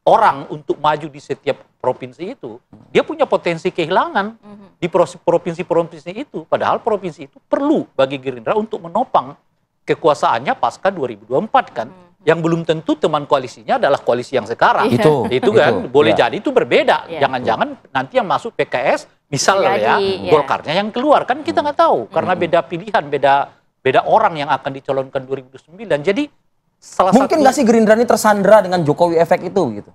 orang untuk maju di setiap provinsi itu, dia punya potensi kehilangan di provinsi-provinsi itu. Padahal provinsi itu perlu bagi Gerindra untuk menopang kekuasaannya pasca 2024 kan. Yang belum tentu teman koalisinya adalah koalisi yang sekarang. Itu kan boleh jadi itu berbeda. Jangan-jangan nanti yang masuk PKS misalnya Golkarnya yang keluar kan kita nggak tahu karena beda pilihan, beda orang yang akan dicalonkan 2009. Jadi mungkin nggak sih Gerindra ini tersandra dengan Jokowi efek itu gitu?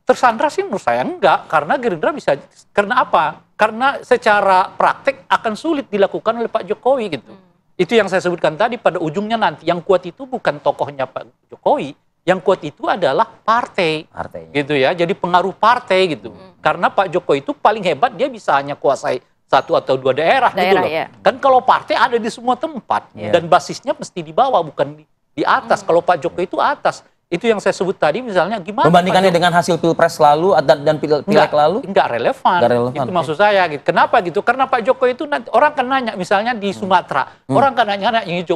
Tersandra sih menurut saya enggak, karena Gerindra bisa, karena apa? Karena secara praktek akan sulit dilakukan oleh Pak Jokowi gitu. Itu yang saya sebutkan tadi, pada ujungnya nanti yang kuat itu bukan tokohnya Pak Jokowi, yang kuat itu adalah partai. Gitu ya, jadi pengaruh partai gitu. Karena Pak Jokowi itu paling hebat, dia bisa hanya kuasai 1 atau 2 daerah gitu loh. Kan kalau partai ada di semua tempat, dan basisnya mesti di bawah, bukan di atas. Kalau Pak Jokowi itu atas. Itu yang saya sebut tadi, misalnya gimana? Membandingkannya dengan hasil pilpres lalu dan pileg lalu? Enggak relevan. Itu maksud saya. Gitu. Kenapa gitu? Karena Pak Jokowi itu nanti orang kan nanya, misalnya di Sumatera, orang kan nanya ini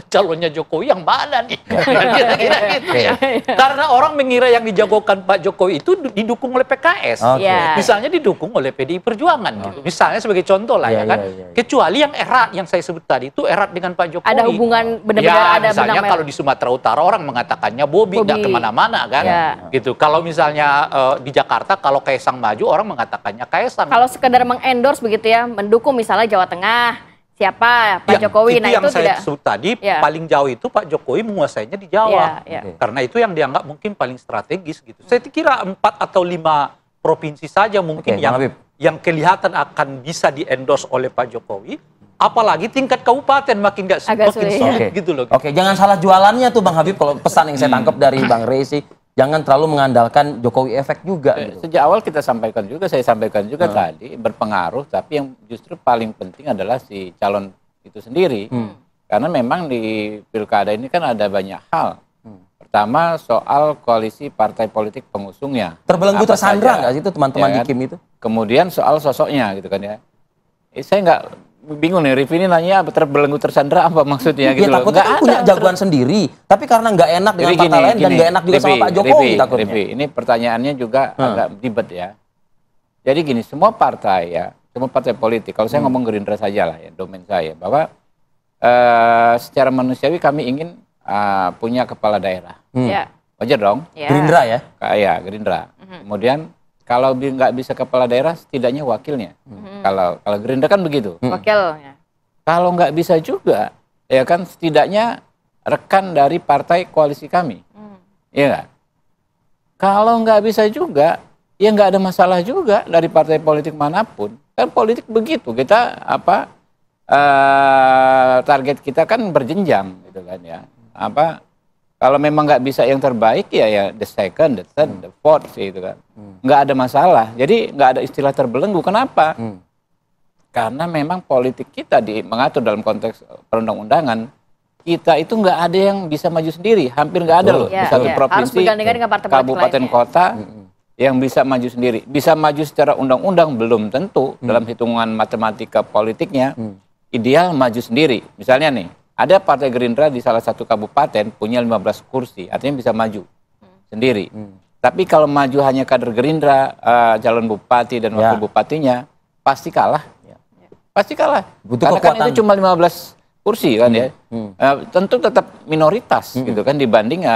calonnya Jokowi yang mana nih? Kira-kira gitu ya. Karena orang mengira yang dijagokan Pak Jokowi itu didukung oleh PKS. Misalnya didukung oleh PDI Perjuangan. Gitu. Misalnya sebagai contoh lah ya kan. Kecuali yang erat yang saya sebut tadi itu erat dengan Pak Jokowi. Ada hubungan benar-benar ada misalnya kalau di Sumatera Utara orang mengatakannya Bobi. Tidak kemana-mana kan, gitu. Kalau misalnya di Jakarta, kalau Kaesang maju, orang mengatakannya Kaesang. Kalau sekedar mengendorse begitu ya, mendukung misalnya Jawa Tengah, siapa Pak Jokowi, itu yang saya sebut tadi, paling jauh itu Pak Jokowi menguasainya di Jawa, karena itu yang dianggap mungkin paling strategis gitu. Saya kira 4 atau 5 provinsi saja mungkin yang kelihatan akan bisa diendorse oleh Pak Jokowi. Apalagi tingkat kabupaten makin nggak sulit gitu loh. Jangan salah jualannya tuh Bang Habib. Kalau pesan yang saya tangkap dari Bang Rey sih, jangan terlalu mengandalkan Jokowi efek juga. Gitu. Sejak awal saya sampaikan juga tadi, berpengaruh, tapi yang justru paling penting adalah si calon itu sendiri. Karena memang di pilkada ini kan ada banyak hal. Pertama soal koalisi partai politik pengusungnya. Terbelenggu tersandra nggak sih itu teman-teman di Kim itu? Kemudian soal sosoknya gitu kan ya. Saya bingung nih, Riffi ini nanya terbelenggu tersandra apa maksudnya gitu. Ya takutnya kan punya jagoan sendiri, tapi karena nggak enak dengan partai lain dan nggak enak juga sama Pak Jokowi takutnya. Riffi, ini pertanyaannya juga agak ribet ya. Jadi gini, semua partai ya, semua partai politik, kalau saya ngomong Gerindra saja lah ya, domain saya, bahwa secara manusiawi kami ingin punya kepala daerah. Wajar dong? Gerindra ya? Ya, Gerindra. Kemudian kalau nggak bisa kepala daerah, setidaknya wakilnya. Kalau Gerindra kan begitu. Wakilnya. Kalau nggak bisa juga, ya kan setidaknya rekan dari partai koalisi kami. Iya nggak? Kalau nggak bisa juga, ya nggak ada masalah juga dari partai politik manapun. Kan politik begitu, kita target kita kan berjenjang gitu kan ya. Kalau memang nggak bisa yang terbaik ya the second, the third, the fourth gitu kan. Nggak ada masalah. Jadi nggak ada istilah terbelenggu. Kenapa? Karena memang politik kita mengatur dalam konteks perundang-undangan, kita itu nggak ada yang bisa maju sendiri. Hampir nggak ada loh di satu provinsi, kabupaten kota yang bisa maju sendiri. Bisa maju secara undang-undang belum tentu dalam hitungan matematika politiknya. Ideal maju sendiri. Misalnya nih, ada partai Gerindra di salah satu kabupaten punya 15 kursi, artinya bisa maju sendiri. Tapi kalau maju hanya kader Gerindra, calon bupati dan wakil bupatinya, pasti kalah. Pasti kalah. Karena kan itu cuma 15 kursi kan ya. Tentu tetap minoritas gitu kan dibanding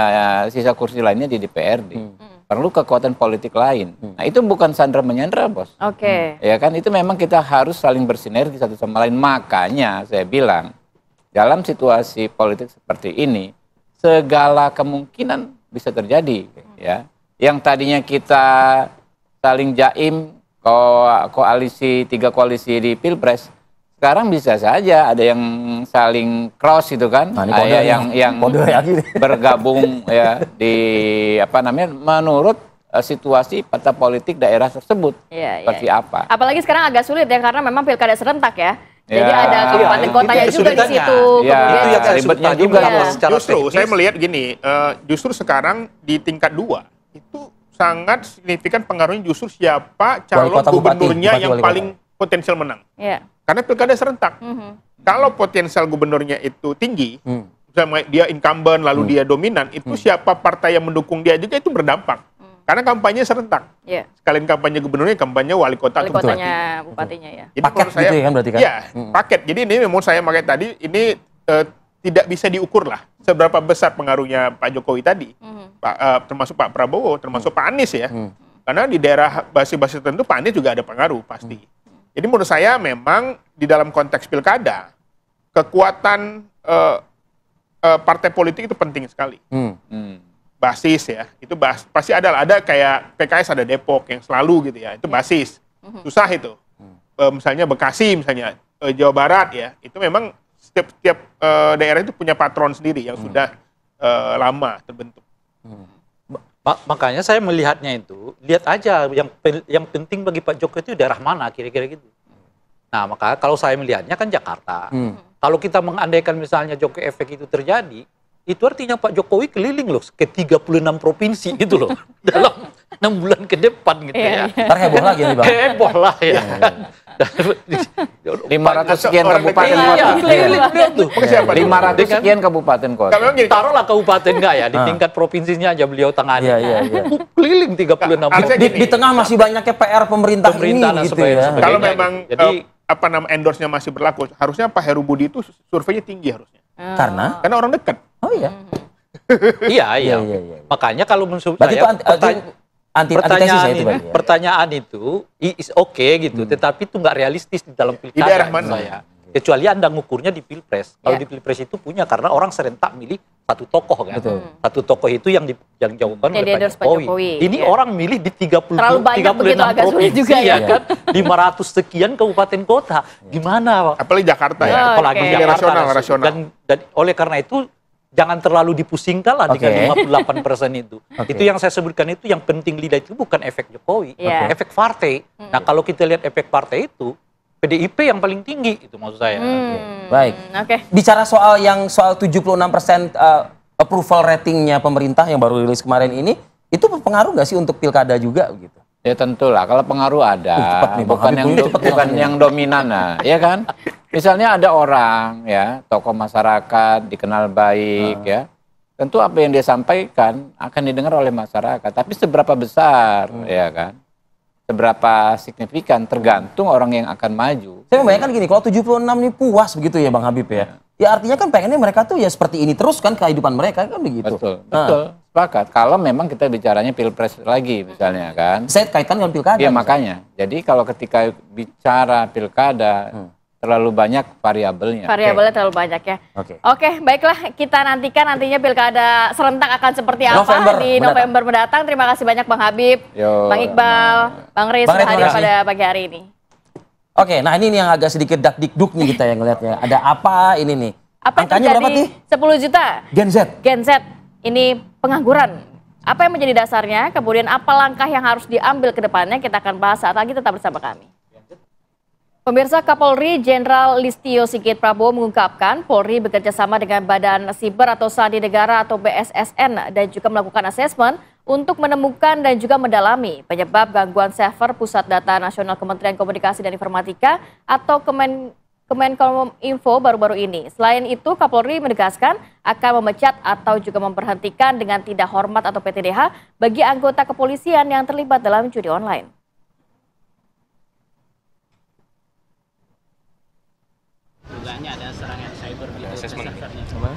sisa kursi lainnya di DPRD. Perlu kekuatan politik lain. Nah itu bukan sandra menyandra bos. Ya kan itu memang kita harus saling bersinergi satu sama lain. Makanya saya bilang, dalam situasi politik seperti ini, segala kemungkinan bisa terjadi. Ya. Yang tadinya kita saling jaim, koalisi, 3 koalisi di Pilpres, sekarang bisa saja ada yang saling cross itu kan, yang bergabung ya di menurut situasi peta politik daerah tersebut seperti apa. Apalagi sekarang agak sulit ya karena memang pilkada serentak ya. Jadi ada kabupaten kotanya juga di situ. Itu yang ribetnya juga. Justru saya melihat gini, justru sekarang di tingkat 2 itu sangat signifikan pengaruhnya justru siapa calon gubernurnya yang paling potensial menang. Karena pilkada serentak. Kalau potensial gubernurnya itu tinggi, misalnya dia incumbent lalu dia dominan, itu siapa partai yang mendukung dia juga itu berdampak. Karena kampanye serentak. Sekalian kampanye gubernurnya, kampanye wali kota atau bupatinya ya. Jadi paket saya, gitu ya kan berarti kan? Ya, paket. Jadi ini memang saya pakai tadi, ini tidak bisa diukur lah seberapa besar pengaruhnya Pak Jokowi tadi. Termasuk Pak Prabowo, termasuk Pak Anies ya. Karena di daerah basis-basis tertentu Pak Anies juga ada pengaruh pasti. Jadi menurut saya memang di dalam konteks pilkada, kekuatan partai politik itu penting sekali. Basis ya, itu pasti ada kayak PKS ada Depok yang selalu gitu ya, itu basis. Susah itu. Misalnya Bekasi misalnya, Jawa Barat ya, itu memang setiap daerah itu punya patron sendiri yang sudah lama terbentuk. Makanya saya melihatnya itu, lihat aja yang penting bagi Pak Jokowi itu daerah mana kira-kira gitu. Nah maka kalau saya melihatnya kan Jakarta. Kalau kita mengandaikan misalnya Jokowi efek itu terjadi, itu artinya Pak Jokowi keliling loh ke 36 provinsi gitu loh dalam 6 bulan ke depan gitu ya. Ntar heboh lagi nih Bang. Heboh lah ya. 500 sekian kabupaten kota. 500 sekian kabupaten kota. Taruhlah kabupaten enggak ya, di tingkat provinsinya aja beliau tangani. Keliling 36 provinsi. Di tengah masih banyaknya PR pemerintah ini gitu ya. Kalau memang endorse-nya masih berlaku, harusnya Pak Heru Budi itu surveinya tinggi harusnya. Karena orang dekat. Oh iya. Iya. Makanya kalau menurut saya pertanyaan itu is okay gitu, tetapi itu nggak realistis di dalam pilkada. Di daerah mana? Kecuali Anda ngukurnya di Pilpres. Kalau di Pilpres itu punya karena orang serentak milih satu tokoh kan. Satu tokoh itu yang dijagokan oleh Pak Jokowi. Ini orang milih di 36 provinsi ya kan. 500 sekian kabupaten kota. Gimana? Apalagi Jakarta ya. Apalagi Jakarta. Rasional. Dan oleh karena itu jangan terlalu dipusingkan lah dengan 58% itu. Itu yang saya sebutkan itu yang penting lidah itu bukan efek Jokowi, efek partai. Nah kalau kita lihat efek partai itu, PDIP yang paling tinggi itu maksud saya. Baik. Bicara soal 76% approval ratingnya pemerintah yang baru rilis kemarin ini, itu berpengaruh nggak sih untuk pilkada juga gitu? Ya tentulah, kalau pengaruh ada, bukan yang dominan, ya kan? Misalnya ada orang ya, tokoh masyarakat dikenal baik ya, tentu apa yang dia sampaikan akan didengar oleh masyarakat. Tapi seberapa besar ya kan, seberapa signifikan tergantung orang yang akan maju. Saya membayangkan gini, kalau 76 ini puas begitu ya Bang Habib ya. Ya artinya kan pengennya mereka tuh ya seperti ini terus kan kehidupan mereka kan begitu. Betul, betul. Sepakat. Kalau memang kita bicaranya pilpres lagi misalnya kan. Saya kaitkan dengan pilkada. Iya makanya. Jadi kalau ketika bicara pilkada terlalu banyak variabelnya. Variabelnya terlalu banyak ya. Oke, baiklah kita nantikan nantinya pilkada serentak akan seperti apa di November mendatang. Terima kasih banyak Bang Habib, Bang Iqbal, Bang Rey sudah hadir pada pagi hari ini. Oke, nah ini nih yang agak sedikit dak-dikduk nih kita yang ngelihatnya. Ada apa ini nih? Apa angkanya berapa nih? 10 juta. Gen Z. Gen Z ini pengangguran. Apa yang menjadi dasarnya? Kemudian apa langkah yang harus diambil ke depannya? Kita akan bahas saat lagi, tetap bersama kami. Pemirsa, Kapolri Jenderal Listio Sigit Prabowo mengungkapkan Polri bekerja sama dengan Badan Siber atau Sandi Negara atau BSSN dan juga melakukan asesmen untuk menemukan dan juga mendalami penyebab gangguan server Pusat Data Nasional Kementerian Komunikasi dan Informatika atau Kemenkominfo baru-baru ini. Selain itu, Kapolri menegaskan akan memecat atau juga memberhentikan dengan tidak hormat atau PTDH bagi anggota kepolisian yang terlibat dalam judi online. Dugaannya ada serangan cyber gitu. Assessment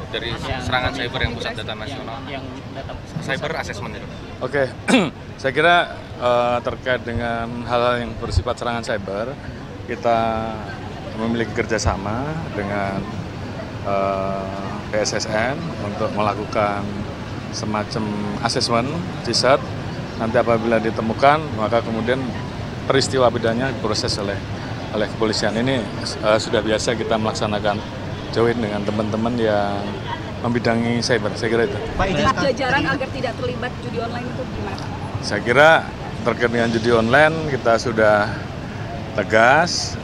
dari serangan cyber yang Pusat Data Nasional. Yang cyber assessment itu. Oke, saya kira terkait dengan hal-hal yang bersifat serangan cyber, kita memiliki kerjasama dengan BSSN untuk melakukan semacam asesmen riset. Nanti apabila ditemukan, maka kemudian peristiwa pidananya diproses oleh kepolisian. Ini sudah biasa kita melaksanakan join dengan teman-teman yang membidangi cyber. Saya kira itu. Pak, jajaran agar tidak terlibat judi online itu gimana? Saya kira terkait dengan judi online kita sudah tegas.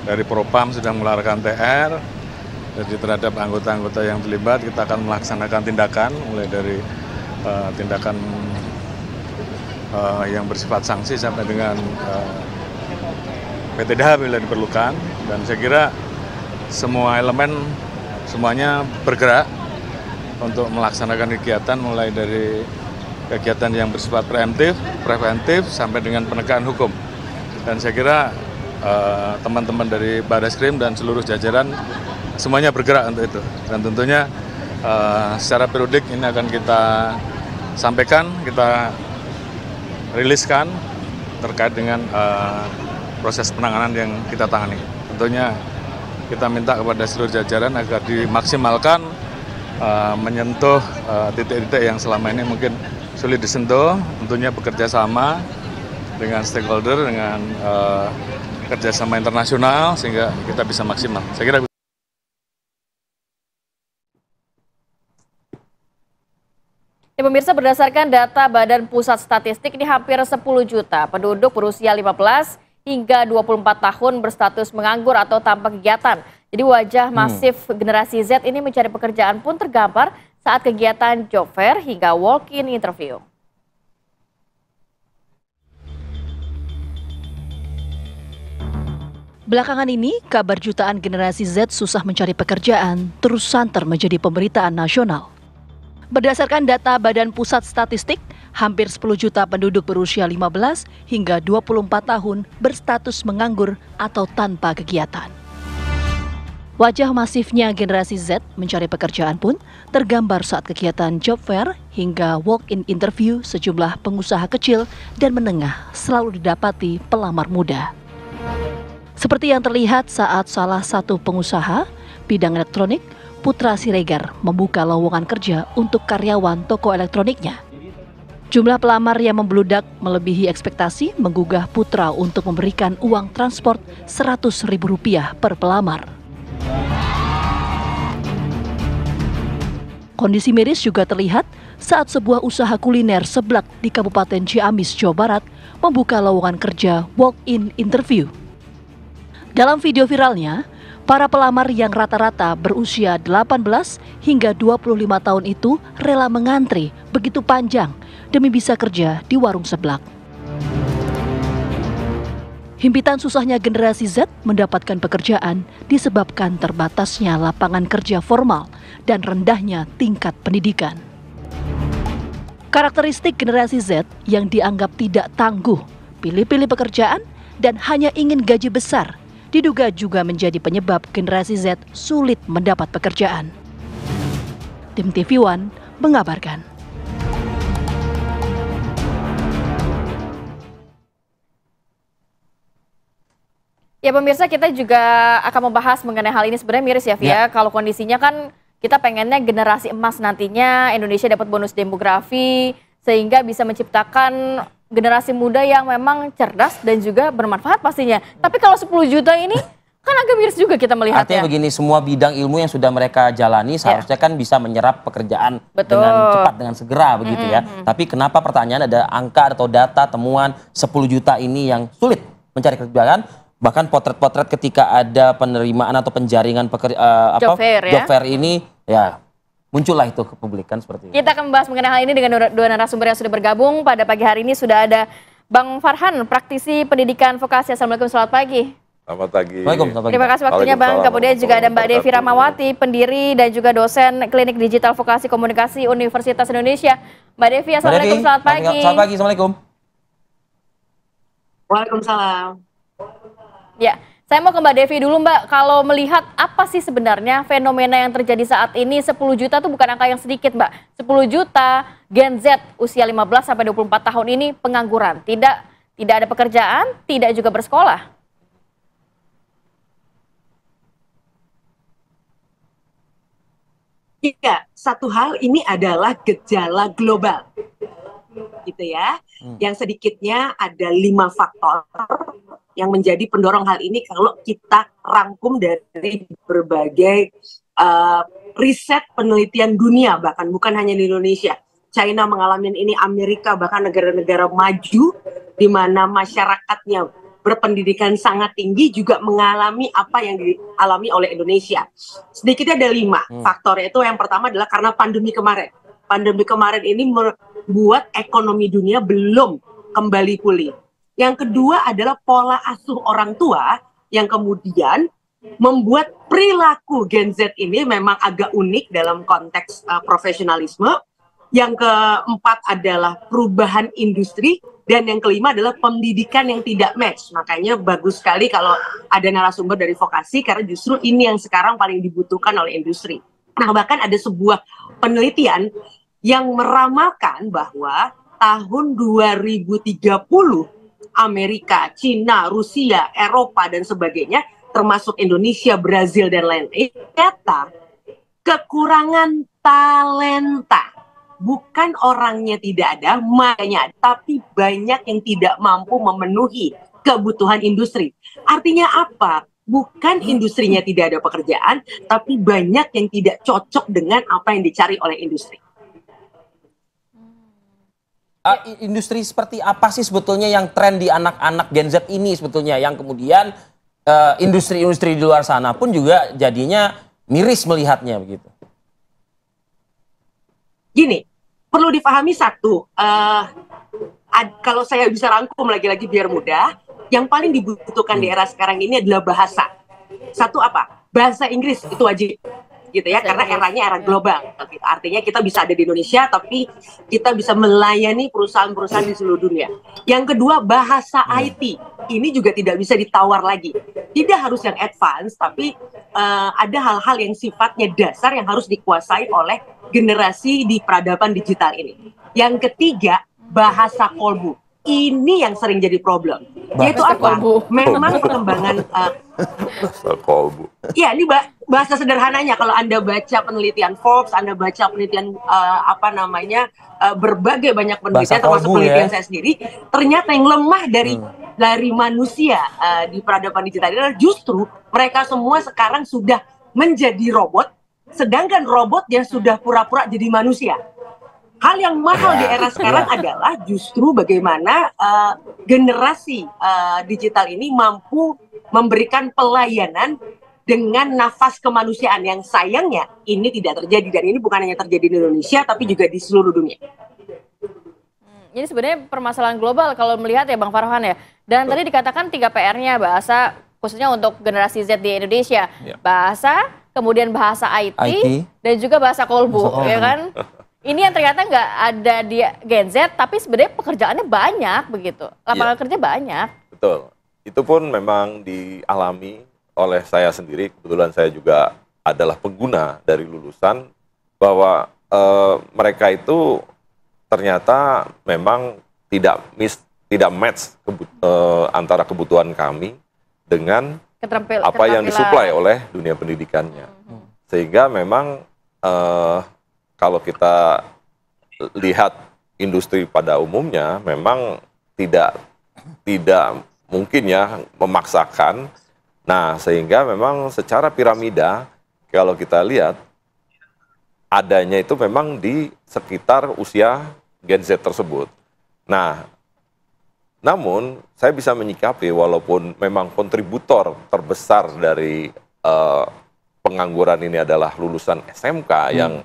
Dari Propam sudah mengeluarkan TR. Jadi terhadap anggota-anggota yang terlibat kita akan melaksanakan tindakan mulai dari tindakan yang bersifat sanksi sampai dengan PTDH bila diperlukan, dan saya kira semua elemen semuanya bergerak untuk melaksanakan kegiatan mulai dari kegiatan yang bersifat preventif sampai dengan penegakan hukum. Dan saya kira teman-teman dari Barreskrim dan seluruh jajaran semuanya bergerak untuk itu. Dan tentunya secara periodik ini akan kita sampaikan, kita riliskan terkait dengan proses penanganan yang kita tangani. Tentunya kita minta kepada seluruh jajaran agar dimaksimalkan menyentuh titik-titik yang selama ini mungkin sulit disentuh. Tentunya bekerja sama dengan stakeholder, dengan kerjasama internasional sehingga kita bisa maksimal. Saya kira. Ya, pemirsa, berdasarkan data Badan Pusat Statistik, ini hampir 10 juta penduduk berusia 15 hingga 24 tahun berstatus menganggur atau tanpa kegiatan. Jadi wajah masif generasi Z ini mencari pekerjaan pun tergambar saat kegiatan job fair hingga walk-in interview. Belakangan ini, kabar jutaan generasi Z susah mencari pekerjaan terus santer menjadi pemberitaan nasional. Berdasarkan data Badan Pusat Statistik, hampir 10 juta penduduk berusia 15 hingga 24 tahun berstatus menganggur atau tanpa kegiatan. Wajah masifnya generasi Z mencari pekerjaan pun tergambar saat kegiatan job fair hingga walk-in interview sejumlah pengusaha kecil dan menengah selalu didapati pelamar muda. Seperti yang terlihat saat salah satu pengusaha bidang elektronik, Putra Siregar, membuka lowongan kerja untuk karyawan toko elektroniknya. Jumlah pelamar yang membludak melebihi ekspektasi menggugah Putra untuk memberikan uang transport Rp100.000 per pelamar. Kondisi miris juga terlihat saat sebuah usaha kuliner seblak di Kabupaten Ciamis, Jawa Barat membuka lowongan kerja walk-in interview. Dalam video viralnya, para pelamar yang rata-rata berusia 18 hingga 25 tahun itu rela mengantri begitu panjang demi bisa kerja di warung seblak. Himpitan susahnya generasi Z mendapatkan pekerjaan disebabkan terbatasnya lapangan kerja formal dan rendahnya tingkat pendidikan. Karakteristik generasi Z yang dianggap tidak tangguh, pilih-pilih pekerjaan, dan hanya ingin gaji besar, diduga juga menjadi penyebab generasi Z sulit mendapat pekerjaan. Tim TV One mengabarkan. Ya pemirsa, kita juga akan membahas mengenai hal ini sebenarnya miris ya, Via. Kalau kondisinya kan kita pengennya generasi emas nantinya Indonesia dapat bonus demografi sehingga bisa menciptakan generasi muda yang memang cerdas dan juga bermanfaat pastinya. Tapi kalau 10 juta ini kan agak miris juga kita melihatnya. Artinya begini, semua bidang ilmu yang sudah mereka jalani seharusnya kan bisa menyerap pekerjaan dengan cepat, dengan segera begitu ya. Tapi kenapa pertanyaan ada angka atau data temuan 10 juta ini yang sulit mencari kerjaan? Bahkan potret-potret ketika ada penerimaan atau penjaringan job fair ini ya muncullah itu ke publik kan seperti itu. Kita akan membahas mengenai hal ini dengan dua narasumber yang sudah bergabung. Pada pagi hari ini sudah ada Bang Farhan, praktisi pendidikan vokasi. Assalamualaikum, selamat pagi. Selamat pagi. Terima kasih waktunya Bang. Kemudian juga ada Mbak Devi Ramawati, pendiri dan juga dosen Klinik Digital Vokasi Komunikasi Universitas Indonesia. Mbak Devi, assalamualaikum, selamat pagi. Selamat pagi, assalamualaikum. Waalaikumsalam. Ya, saya mau ke Mbak Devi dulu Mbak. Kalau melihat apa sih sebenarnya fenomena yang terjadi saat ini, 10 juta itu bukan angka yang sedikit Mbak. 10 juta Gen Z usia 15 sampai 24 tahun ini pengangguran. Tidak ada pekerjaan, tidak juga bersekolah. Iya, satu hal ini adalah gejala global. Gitu ya. Yang sedikitnya ada 5 faktor yang menjadi pendorong hal ini kalau kita rangkum dari berbagai riset penelitian dunia, bahkan bukan hanya di Indonesia. China mengalami ini, Amerika, bahkan negara-negara maju di mana masyarakatnya berpendidikan sangat tinggi juga mengalami apa yang dialami oleh Indonesia. Sedikitnya ada 5 faktor. Itu yang pertama adalah karena pandemi kemarin. Pandemi kemarin ini membuat ekonomi dunia belum kembali pulih. Yang kedua adalah pola asuh orang tua yang kemudian membuat perilaku Gen Z ini memang agak unik dalam konteks profesionalisme. Yang keempat adalah perubahan industri. Dan yang kelima adalah pendidikan yang tidak match. Makanya bagus sekali kalau ada narasumber dari vokasi karena justru ini yang sekarang paling dibutuhkan oleh industri. Nah, bahkan ada sebuah penelitian yang meramalkan bahwa tahun 2030 Amerika, Cina, Rusia, Eropa, dan sebagainya, termasuk Indonesia, Brazil, dan lain-lain, ternyata kekurangan talenta. Bukan orangnya tidak ada, makanya, tapi banyak yang tidak mampu memenuhi kebutuhan industri. Artinya apa? Bukan industrinya tidak ada pekerjaan, tapi banyak yang tidak cocok dengan apa yang dicari oleh industri. Industri seperti apa sih sebetulnya yang tren di anak-anak Gen Z ini sebetulnya yang kemudian industri-industri di luar sana pun juga jadinya miris melihatnya begitu? Gini, perlu dipahami satu, kalau saya bisa rangkum lagi-lagi biar mudah, yang paling dibutuhkan di era sekarang ini adalah bahasa. Satu apa? Bahasa Inggris itu wajib. Gitu ya, karena eranya era global. Artinya kita bisa ada di Indonesia, tapi kita bisa melayani perusahaan-perusahaan di seluruh dunia. Yang kedua, bahasa IT. Ini juga tidak bisa ditawar lagi. Tidak harus yang advance, tapi ada hal-hal yang sifatnya dasar yang harus dikuasai oleh generasi di peradaban digital ini. Yang ketiga, bahasa kolbu. Ini yang sering jadi problem. Yaitu apa? Memang perkembangan kolbu. Ya, ini bahasa sederhananya. Kalau Anda baca penelitian Forbes, Anda baca penelitian berbagai banyak penelitian, termasuk penelitian saya sendiri, ternyata yang lemah dari manusia di peradaban digital adalah justru mereka semua sekarang sudah menjadi robot, sedangkan robot yang sudah pura-pura jadi manusia. Hal yang mahal di era sekarang adalah justru bagaimana generasi digital ini mampu memberikan pelayanan dengan nafas kemanusiaan yang sayangnya ini tidak terjadi. Dan ini bukan hanya terjadi di Indonesia, tapi juga di seluruh dunia. Ini sebenarnya permasalahan global kalau melihat ya Bang Farhan ya. Dan tadi dikatakan 3 PR-nya, bahasa khususnya untuk generasi Z di Indonesia. Bahasa, kemudian bahasa IT. Dan juga bahasa kolbu, ya kan? Ini yang ternyata nggak ada di Gen Z, tapi sebenarnya pekerjaannya banyak begitu. Lapangan kerja banyak. Betul. Itu pun memang dialami oleh saya sendiri. Kebetulan saya juga adalah pengguna dari lulusan, bahwa mereka itu ternyata memang tidak match antara kebutuhan kami dengan apa yang disuplai oleh dunia pendidikannya. Sehingga memang kalau kita lihat industri pada umumnya memang tidak mungkin ya memaksakan. Nah, sehingga memang secara piramida kalau kita lihat adanya itu memang di sekitar usia Gen Z tersebut. Nah, namun saya bisa menyikapi walaupun memang kontributor terbesar dari pengangguran ini adalah lulusan SMK yang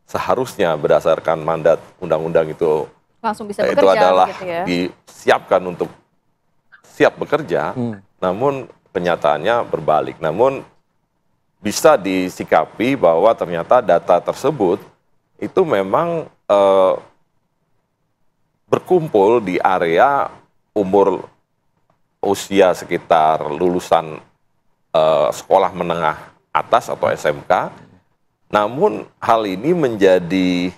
seharusnya berdasarkan mandat undang-undang itu langsung bisa bekerja, itu adalah gitu ya. Disiapkan untuk siap bekerja, namun kenyataannya berbalik. Namun bisa disikapi bahwa ternyata data tersebut itu memang berkumpul di area umur usia sekitar lulusan sekolah menengah atas atau SMK. Namun hal ini menjadi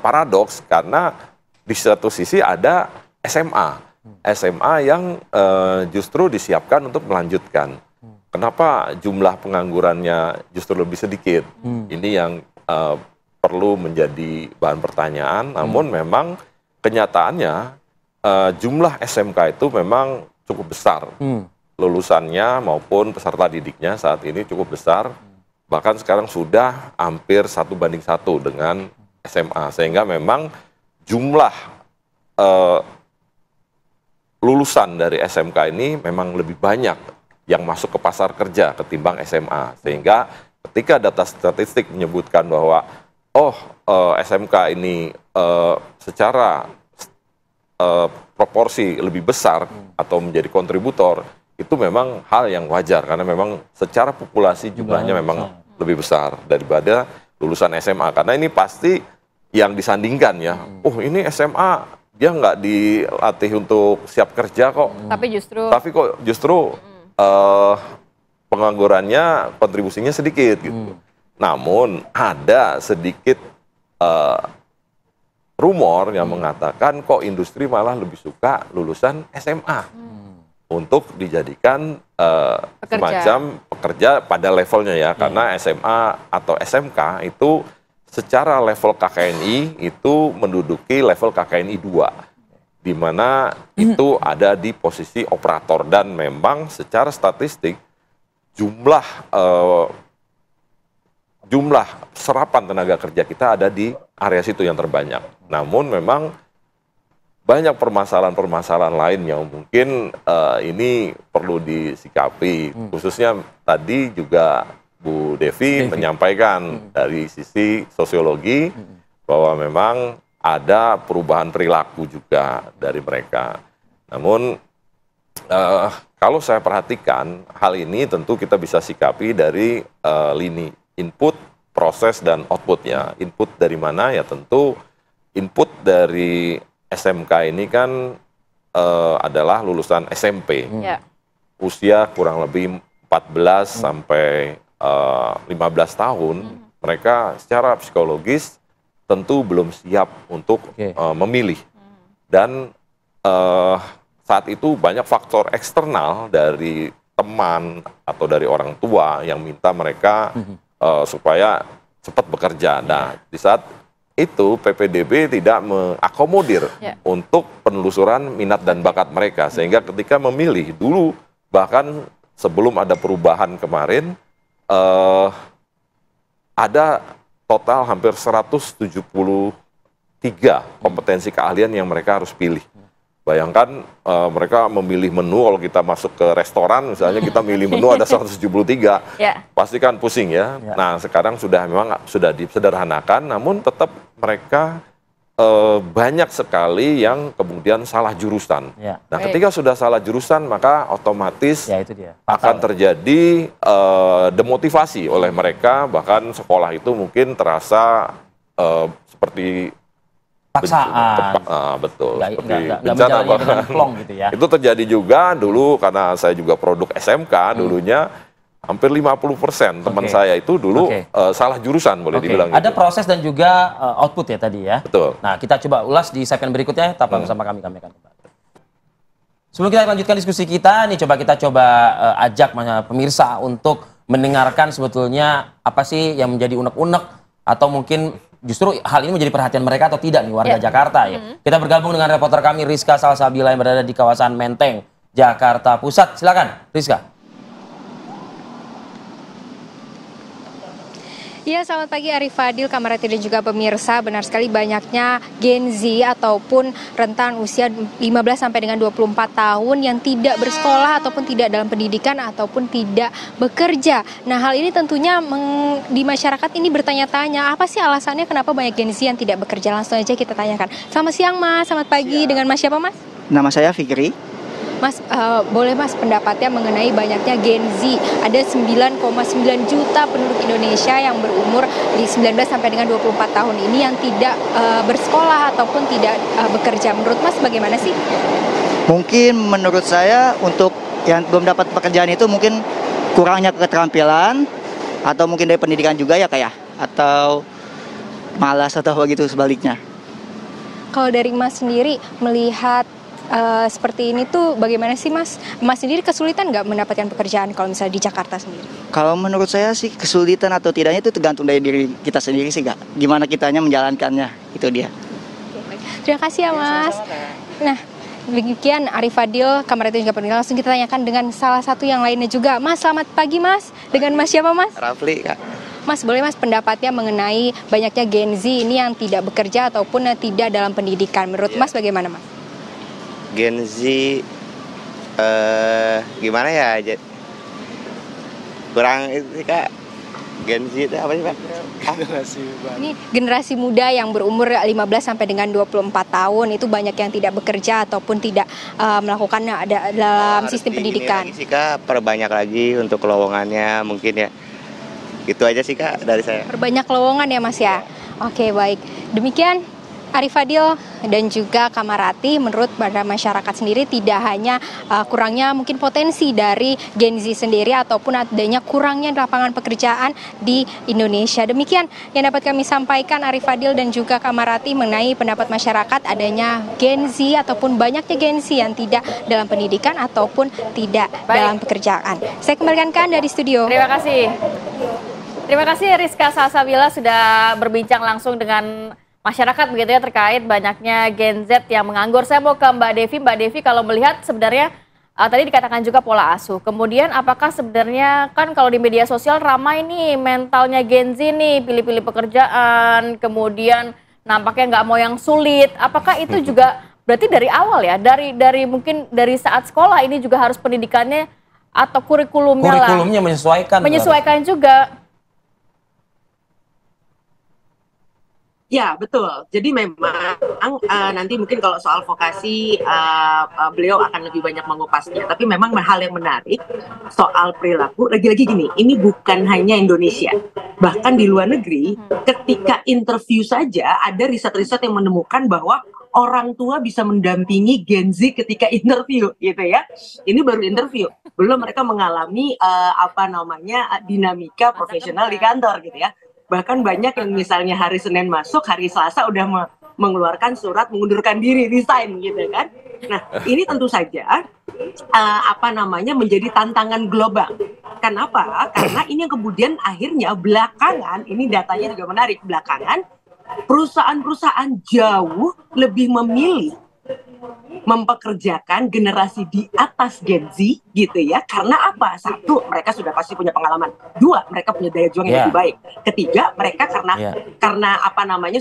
paradoks karena di satu sisi ada SMA yang justru disiapkan untuk melanjutkan. Kenapa jumlah penganggurannya justru lebih sedikit? Ini yang perlu menjadi bahan pertanyaan. Namun memang kenyataannya jumlah SMK itu memang cukup besar. Lulusannya maupun peserta didiknya saat ini cukup besar. Bahkan sekarang sudah hampir 1:1 dengan SMA. Sehingga memang jumlah lulusan dari SMK ini memang lebih banyak yang masuk ke pasar kerja ketimbang SMA. Sehingga ketika data statistik menyebutkan bahwa SMK ini secara proporsi lebih besar atau menjadi kontributor, itu memang hal yang wajar karena memang secara populasi jumlahnya memang lebih besar daripada lulusan SMA. Karena ini pasti yang disandingkan ya, ini SMA dia nggak dilatih untuk siap kerja kok. Tapi kok justru penganggurannya kontribusinya sedikit gitu. Namun ada sedikit rumor yang mengatakan kok industri malah lebih suka lulusan SMA untuk dijadikan semacam pekerja pada levelnya ya. Karena SMA atau SMK itu secara level KKNI itu menduduki level KKNI 2. Di mana itu ada di posisi operator dan memang secara statistik jumlah serapan tenaga kerja kita ada di area situ yang terbanyak. Namun memang banyak permasalahan-permasalahan lain yang mungkin ini perlu disikapi. Khususnya tadi juga Bu Devi menyampaikan dari sisi sosiologi bahwa memang ada perubahan perilaku juga dari mereka. Namun kalau saya perhatikan hal ini tentu kita bisa sikapi dari lini input, proses, dan outputnya. Input dari mana? Ya tentu input dari SMK ini kan adalah lulusan SMP. Usia kurang lebih 14 sampai 15 tahun. Mereka secara psikologis tentu belum siap untuk memilih. Dan saat itu banyak faktor eksternal dari teman atau dari orang tua yang minta mereka supaya cepat bekerja. Nah, di saat itu PPDB tidak mengakomodir untuk penelusuran minat dan bakat mereka. Sehingga ketika memilih dulu, bahkan sebelum ada perubahan kemarin, ada total hampir 173 kompetensi keahlian yang mereka harus pilih. Bayangkan mereka memilih menu, kalau kita masuk ke restoran misalnya kita milih menu ada 173, pasti kan pusing ya. Nah sekarang sudah memang sudah disederhanakan, namun tetap mereka banyak sekali yang kemudian salah jurusan. Ya. Nah, ketika sudah salah jurusan, maka otomatis ya, itu dia. akan terjadi demotivasi oleh mereka, bahkan sekolah itu mungkin terasa seperti paksaan. Betul. Nggak Bencana menjalannya dengan plong gitu ya. Itu terjadi juga dulu karena saya juga produk SMK dulunya. Hampir 50% teman saya itu dulu salah jurusan, boleh dibilang. Ada gitu. proses dan juga output ya tadi ya. Betul. Nah, kita coba ulas di segmen berikutnya, tetaplah bersama kami akan kembali. Sebelum kita lanjutkan diskusi kita, nih kita coba ajak pemirsa untuk mendengarkan sebetulnya apa sih yang menjadi unek-unek atau mungkin justru hal ini menjadi perhatian mereka atau tidak nih warga Jakarta ya. Kita bergabung dengan reporter kami Rizka Salsabila yang berada di kawasan Menteng, Jakarta Pusat. Silakan, Rizka. Ya, selamat pagi Arif Fadil, Kamarati dan juga pemirsa. Benar sekali banyaknya Gen Z ataupun rentan usia 15 sampai dengan 24 tahun yang tidak bersekolah ataupun tidak dalam pendidikan ataupun tidak bekerja. Nah, hal ini tentunya di masyarakat ini bertanya-tanya, apa sih alasannya kenapa banyak Gen Z yang tidak bekerja? Langsung aja kita tanyakan. Selamat siang Mas, selamat pagi. Dengan Mas siapa Mas? Nama saya Fikri. Mas, boleh Mas pendapatnya mengenai banyaknya Gen Z. Ada 9,9 juta penduduk Indonesia yang berumur di 19 sampai dengan 24 tahun ini yang tidak bersekolah ataupun tidak bekerja. Menurut Mas bagaimana sih? Mungkin menurut saya untuk yang belum dapat pekerjaan itu mungkin kurangnya keterampilan atau mungkin dari pendidikan juga ya kayak atau malas atau begitu sebaliknya. Kalau dari Mas sendiri melihat seperti ini tuh bagaimana sih Mas? Mas sendiri kesulitan nggak mendapatkan pekerjaan kalau misalnya di Jakarta sendiri? Kalau menurut saya sih kesulitan atau tidaknya itu tergantung dari diri kita sendiri sih Kak. Gimana kitanya menjalankannya, itu dia. Oke, baik. Terima kasih ya Mas. Nah, demikian Arif Fadil, Kamarati juga pemirsa. Langsung kita tanyakan dengan salah satu yang lainnya juga. Mas, selamat pagi Mas. Dengan Mas siapa Mas? Rafli Kak. Mas, boleh Mas pendapatnya mengenai banyaknya Gen Z ini yang tidak bekerja ataupun tidak dalam pendidikan. Menurut Mas bagaimana Mas? Gen Z gimana ya, kurang itu Kak. Gen Z itu apa sih Pak? Ini generasi muda yang berumur 15 sampai dengan 24 tahun itu banyak yang tidak bekerja ataupun tidak melakukan dalam sistem pendidikan. Lagi sih Kak, perbanyak lagi untuk lowongannya mungkin ya. Itu aja sih Kak dari saya. Perbanyak lowongan ya Mas ya. Oke, baik. Demikian Arif Fadil dan juga Kamarati, menurut pada masyarakat sendiri tidak hanya kurangnya mungkin potensi dari Gen Z sendiri ataupun adanya kurangnya lapangan pekerjaan di Indonesia. Demikian yang dapat kami sampaikan Arif Fadil dan juga Kamarati mengenai pendapat masyarakat adanya Gen Z ataupun banyaknya Gen Z yang tidak dalam pendidikan ataupun tidak dalam pekerjaan. Saya kembalikan ke Anda di studio. Terima kasih. Terima kasih Rizka Salsabila sudah berbincang langsung dengan masyarakat begitu ya terkait banyaknya Gen Z yang menganggur. Saya mau ke Mbak Devi. Mbak Devi, kalau melihat sebenarnya tadi dikatakan juga pola asuh. Kemudian apakah sebenarnya kan kalau di media sosial ramai nih mentalnya Gen Z nih, pilih-pilih pekerjaan, kemudian nampaknya nggak mau yang sulit. Apakah itu juga berarti dari awal ya, dari mungkin dari saat sekolah ini juga harus pendidikannya atau kurikulumnya menyesuaikan juga. Ya, betul. Jadi memang nanti mungkin kalau soal vokasi beliau akan lebih banyak mengupasnya. Tapi memang hal yang menarik soal perilaku, lagi-lagi gini, ini bukan hanya Indonesia. Bahkan di luar negeri, ketika interview saja ada riset-riset yang menemukan bahwa orang tua bisa mendampingi Gen Z ketika interview, gitu ya. Ini baru interview, belum mereka mengalami dinamika profesional di kantor, gitu ya. Bahkan banyak yang misalnya hari Senin masuk, hari Selasa udah mengeluarkan surat mengundurkan diri, resign gitu kan. Nah, ini tentu saja menjadi tantangan global. Kenapa? Karena ini yang kemudian akhirnya belakangan, ini datanya juga menarik, belakangan perusahaan-perusahaan jauh lebih memilih mempekerjakan generasi di atas Gen Z gitu ya. Karena apa? Satu, mereka sudah pasti punya pengalaman. Dua, mereka punya daya juang yang lebih baik. Ketiga, mereka karena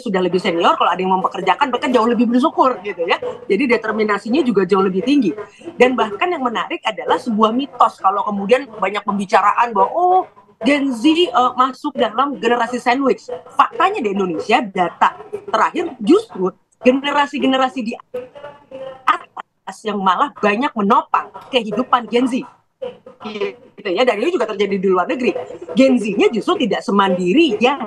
sudah lebih senior, kalau ada yang mempekerjakan mereka jauh lebih bersyukur gitu ya. Jadi determinasinya juga jauh lebih tinggi. Dan bahkan yang menarik adalah sebuah mitos kalau kemudian banyak pembicaraan bahwa Gen Z masuk dalam generasi sandwich. Faktanya di Indonesia data terakhir justru generasi-generasi di atas yang malah banyak menopang kehidupan Gen Z. Gitu ya, dan ini juga terjadi di luar negeri. Gen Z-nya justru tidak semandiri yang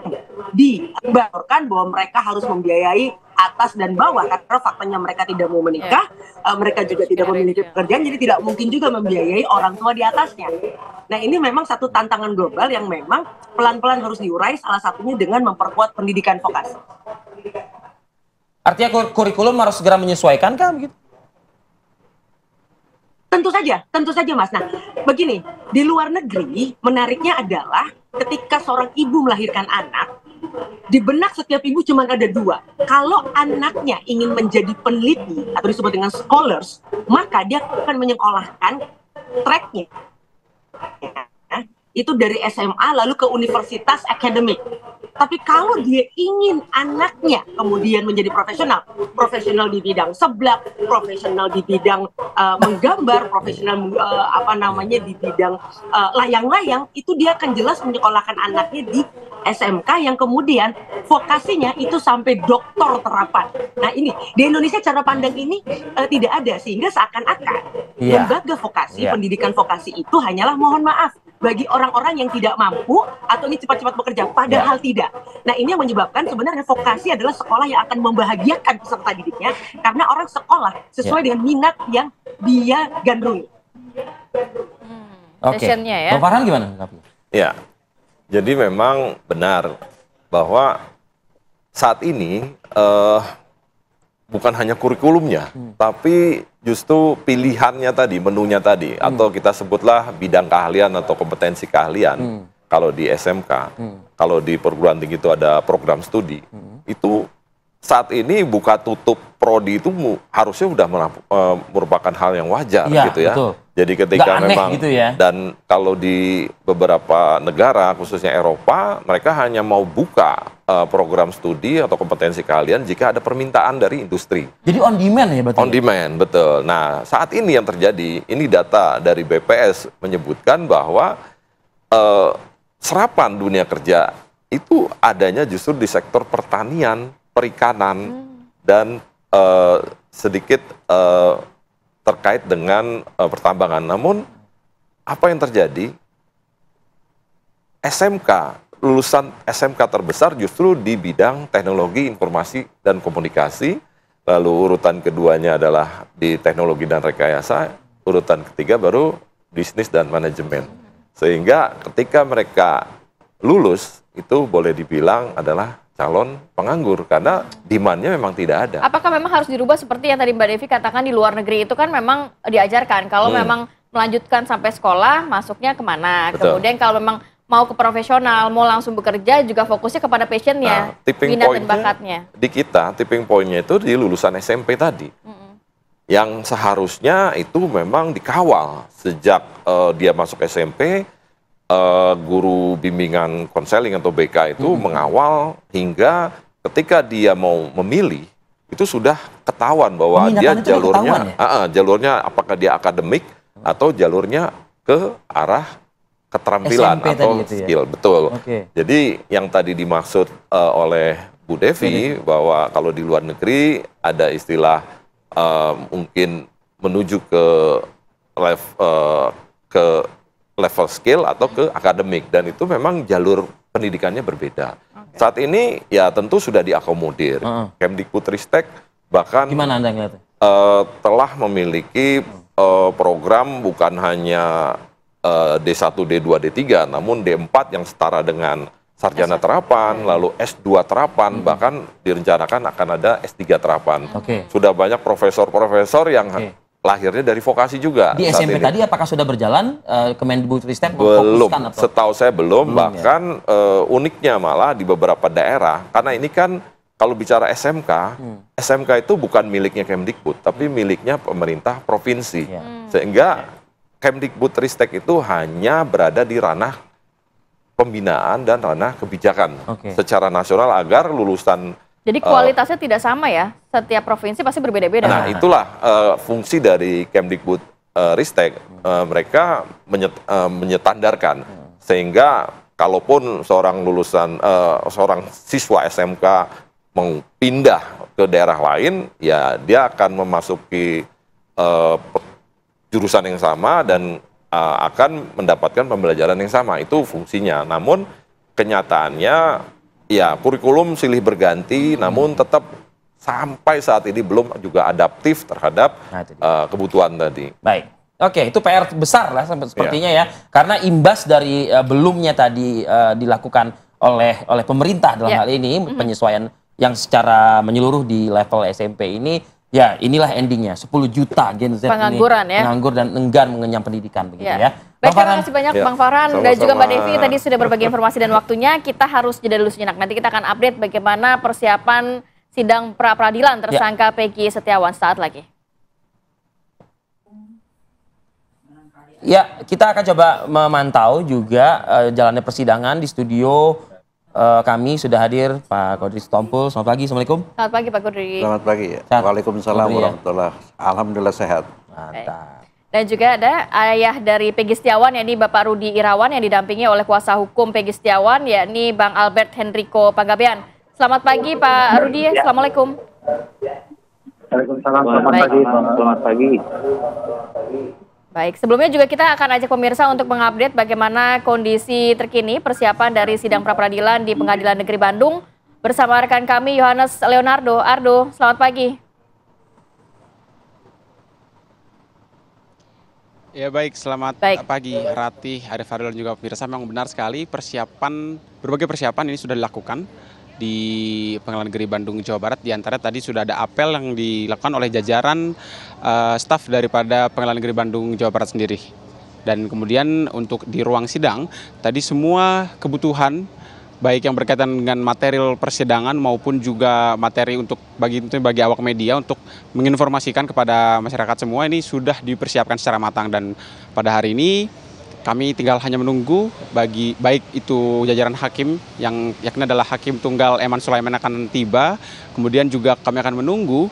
digambarkan bahwa mereka harus membiayai atas dan bawah, karena faktanya mereka tidak mau menikah, mereka juga tidak memiliki pekerjaan, jadi tidak mungkin juga membiayai orang tua di atasnya. Nah, ini memang satu tantangan global yang memang pelan-pelan harus diurai, salah satunya dengan memperkuat pendidikan vokasi. Artinya kurikulum harus segera menyesuaikan kah begitu? Tentu saja Mas. Nah, begini, di luar negeri menariknya adalah ketika seorang ibu melahirkan anak, di benak setiap ibu cuma ada dua. Kalau anaknya ingin menjadi peneliti atau disebut dengan scholars, maka dia akan menyekolahkan tracknya. Itu dari SMA lalu ke universitas akademik. Tapi kalau dia ingin anaknya kemudian menjadi profesional di bidang seblak, profesional di bidang menggambar, profesional di bidang layang-layang, itu dia akan jelas menyekolahkan anaknya di SMK yang kemudian vokasinya itu sampai doktor terapan. Nah, ini di Indonesia cara pandang ini tidak ada, sehingga seakan-akan lembaga vokasi, pendidikan vokasi itu hanyalah mohon maaf bagi orang-orang yang tidak mampu atau ini cepat-cepat bekerja, padahal tidak. Nah, ini yang menyebabkan sebenarnya vokasi adalah sekolah yang akan membahagiakan peserta didiknya karena orang sekolah sesuai dengan minat yang dia gandrungi. Oke. Bang Farhan gimana? Ya, jadi memang benar bahwa saat ini bukan hanya kurikulumnya, tapi justru pilihannya tadi, menunya tadi, atau kita sebutlah bidang keahlian atau kompetensi keahlian. Kalau di SMK, kalau di perguruan tinggi itu ada program studi, itu saat ini buka tutup prodi itu harusnya sudah merupakan hal yang wajar, gitu ya. Betul. Jadi ketika memang gitu ya. Dan kalau di beberapa negara khususnya Eropa, mereka hanya mau buka program studi atau kompetensi keahlian jika ada permintaan dari industri. Jadi on demand ya betul. On demand, betul. Nah, saat ini yang terjadi, ini data dari BPS menyebutkan bahwa serapan dunia kerja itu adanya justru di sektor pertanian, perikanan, dan sedikit terkait dengan pertambangan. Namun apa yang terjadi? Lulusan SMK terbesar justru di bidang teknologi informasi dan komunikasi, lalu urutan keduanya adalah di teknologi dan rekayasa, urutan ketiga baru bisnis dan manajemen. Sehingga ketika mereka lulus itu boleh dibilang adalah calon penganggur karena demand-nya memang tidak ada. Apakah memang harus dirubah seperti yang tadi Mbak Devi katakan, di luar negeri itu kan memang diajarkan kalau memang melanjutkan sampai sekolah masuknya kemana, kemudian kalau memang mau ke profesional, mau langsung bekerja juga fokusnya kepada passionnya, minat dan bakatnya. Di kita tipping point-nya itu di lulusan SMP tadi, yang seharusnya itu memang dikawal sejak dia masuk SMP. Guru bimbingan konseling atau BK itu mengawal hingga ketika dia mau memilih itu sudah ketahuan bahwa dia jalurnya apakah dia akademik atau jalurnya ke arah keterampilan SMP atau skill, ya? Betul. Jadi yang tadi dimaksud oleh Bu Devi bahwa kalau di luar negeri ada istilah mungkin menuju ke level skill atau ke akademik, dan itu memang jalur pendidikannya berbeda. Saat ini ya tentu sudah diakomodir. Kemdikbudristek bahkan gimana Anda ngeliatnya? Telah memiliki program bukan hanya D1, D2, D3, namun D4 yang setara dengan sarjana terapan, lalu S2 terapan, bahkan direncanakan akan ada S3 terapan. Sudah banyak profesor-profesor yang lahirnya dari vokasi juga. Di SMP tadi apakah sudah berjalan Kemdikbudristek? Belum, setahu saya belum. Bahkan uniknya malah di beberapa daerah, karena ini kan kalau bicara SMK, SMK itu bukan miliknya Kemdikbud, tapi miliknya pemerintah provinsi. Sehingga Kemdikbudristek itu hanya berada di ranah pembinaan dan ranah kebijakan secara nasional agar lulusan. Jadi kualitasnya tidak sama ya, setiap provinsi pasti berbeda-beda. Nah, itulah fungsi dari Kemdikbudristek, mereka menyetandarkan, sehingga kalaupun seorang siswa SMK pindah ke daerah lain, ya dia akan memasuki jurusan yang sama dan akan mendapatkan pembelajaran yang sama. Itu fungsinya. Namun kenyataannya ya kurikulum silih berganti, namun tetap sampai saat ini belum juga adaptif terhadap kebutuhan tadi. Baik. Oke, itu PR besar lah sepertinya ya. Karena imbas dari belumnya tadi dilakukan oleh pemerintah dalam hal ini, penyesuaian yang secara menyeluruh di level SMP ini, ya inilah endingnya. 10 juta Gen Z pengangguran ini menganggur dan enggan mengenyam pendidikan begitu ya. Baik, terima kasih banyak Bang Farhan dan juga Mbak Devi tadi sudah berbagi informasi dan waktunya. Kita harus jeda dulu sejenak. Nanti kita akan update bagaimana persiapan sidang pra-peradilan tersangka Peggy Setiawan saat lagi. Ya, kita akan coba memantau juga jalannya persidangan di studio. Kami sudah hadir Pak Kodri Sitompul. Selamat pagi, Assalamualaikum. Selamat pagi Pak Kodri. Selamat pagi. Waalaikumsalam warahmatullahi wabarakatuh. Alhamdulillah sehat. Mantap. Dan juga ada ayah dari Peggy Setiawan, yakni Bapak Rudi Irawan yang didampingi oleh kuasa hukum Peggy Setiawan, yakni Bang Albert Henrico Panggabean. Selamat pagi Pak Rudi, Assalamualaikum. Waalaikumsalam, selamat pagi. Baik, sebelumnya juga kita akan ajak pemirsa untuk mengupdate bagaimana kondisi terkini persiapan dari sidang pra-peradilan di Pengadilan Negeri Bandung bersama rekan kami Yohanes Leonardo. Ardo, selamat pagi. Ya baik, selamat pagi Ratih, Arif Fadil dan juga pemirsa. Memang benar sekali berbagai persiapan ini sudah dilakukan di Pengadilan Negeri Bandung, Jawa Barat. Di antara tadi sudah ada apel yang dilakukan oleh jajaran staf daripada Pengadilan Negeri Bandung, Jawa Barat sendiri. Dan kemudian untuk di ruang sidang, tadi semua kebutuhan baik yang berkaitan dengan material persidangan maupun juga materi untuk bagi awak media untuk menginformasikan kepada masyarakat semua ini sudah dipersiapkan secara matang. Dan pada hari ini kami tinggal hanya menunggu baik itu jajaran hakim yang yakni adalah Hakim Tunggal Eman Sulaiman akan tiba. Kemudian juga kami akan menunggu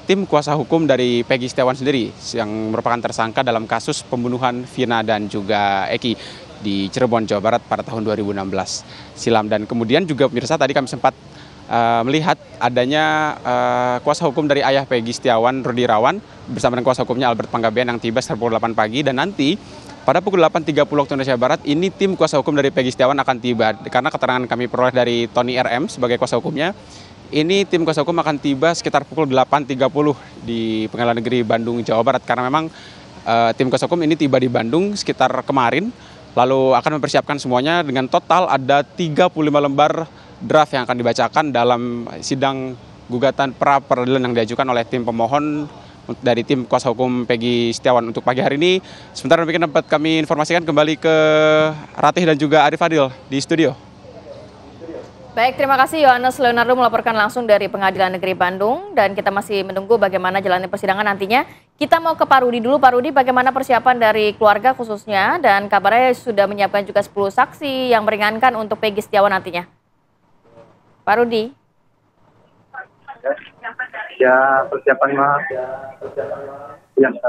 tim kuasa hukum dari Peggy Setiawan sendiri yang merupakan tersangka dalam kasus pembunuhan Vina dan juga Eki di Cirebon, Jawa Barat pada tahun 2016 silam. Dan kemudian juga pemirsa tadi kami sempat melihat adanya kuasa hukum dari ayah Peggy Setiawan, Rudi Irawan, bersama dengan kuasa hukumnya Albert Panggabean yang tiba sekitar pukul 8 pagi. Dan nanti pada pukul 8.30 waktu Indonesia Barat, ini tim kuasa hukum dari Peggy Setiawan akan tiba. Karena keterangan kami peroleh dari Tony RM sebagai kuasa hukumnya, ini tim kuasa hukum akan tiba sekitar pukul 8.30 di Pengadilan Negeri Bandung, Jawa Barat. Karena memang tim kuasa hukum ini tiba di Bandung sekitar kemarin, lalu akan mempersiapkan semuanya dengan total ada 35 lembar draft yang akan dibacakan dalam sidang gugatan pra-peradilan yang diajukan oleh tim pemohon dari tim kuasa hukum Peggy Setiawan untuk pagi hari ini. Sementara demikian dapat kami informasikan kembali ke Ratih dan juga Arif Fadil di studio. Baik, terima kasih Yohanes Leonardo melaporkan langsung dari Pengadilan Negeri Bandung, dan kita masih menunggu bagaimana jalannya persidangan nantinya. Kita mau ke Pak Rudi dulu. Pak Rudi, bagaimana persiapan dari keluarga khususnya, dan kabarnya sudah menyiapkan juga 10 saksi yang meringankan untuk Peggy Setiawan nantinya. Pak Rudi. Ya, persiapan mah biasa.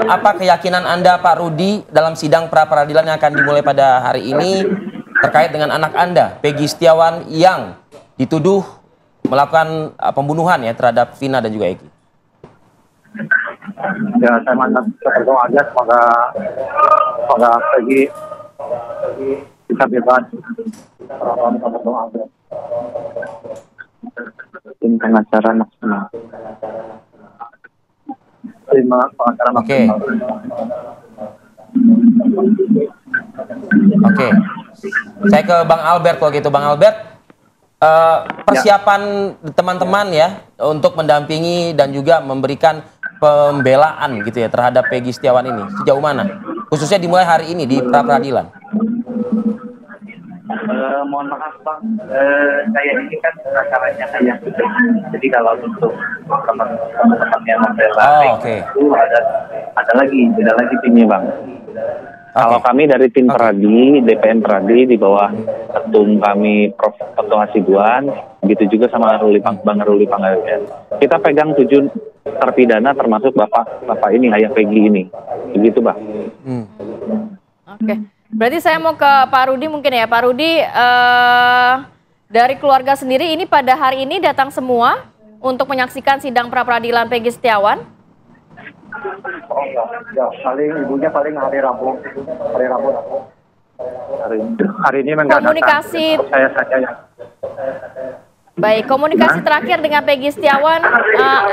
Apa keyakinan Anda Pak Rudi dalam sidang pra-peradilan yang akan dimulai pada hari ini terkait dengan anak Anda, Peggy Setiawan, yang dituduh melakukan pembunuhan ya terhadap Vina dan juga Eki? Ya, saya berdoa aja semoga Peggy bisa bebas. Berdoa aja. Tim pengacara nasional. Terima pengacara nasional. Oke. Saya ke Bang Albert kalau gitu. Bang Albert, persiapan teman-teman ya untuk mendampingi dan juga memberikan pembelaan gitu ya terhadap Peggy Setiawan ini sejauh mana? Khususnya dimulai hari ini di pra-peradilan. Mohon maaf Bang, saya ini kan acaranya kayak gitu. Jadi kalau untuk teman-teman yang membela itu ada lagi timnya Bang. Kalau kami dari tim Peradi, DPN Peradi di bawah ketum kami Prof. Tonto Hasibuan, begitu juga sama Bang Ruli Panggabean. Kita pegang 7 terpidana termasuk bapak ini, ayah Peggy ini. Begitu, Bang. Oke. Berarti saya mau ke Pak Rudi mungkin ya. Pak Rudi, dari keluarga sendiri ini pada hari ini datang semua untuk menyaksikan sidang pra-peradilan Peggy Setiawan? Ibunya paling hari Rabu. Hari ini memang komunikasi saya saja ya. Baik, komunikasi terakhir dengan Peggy Setiawan,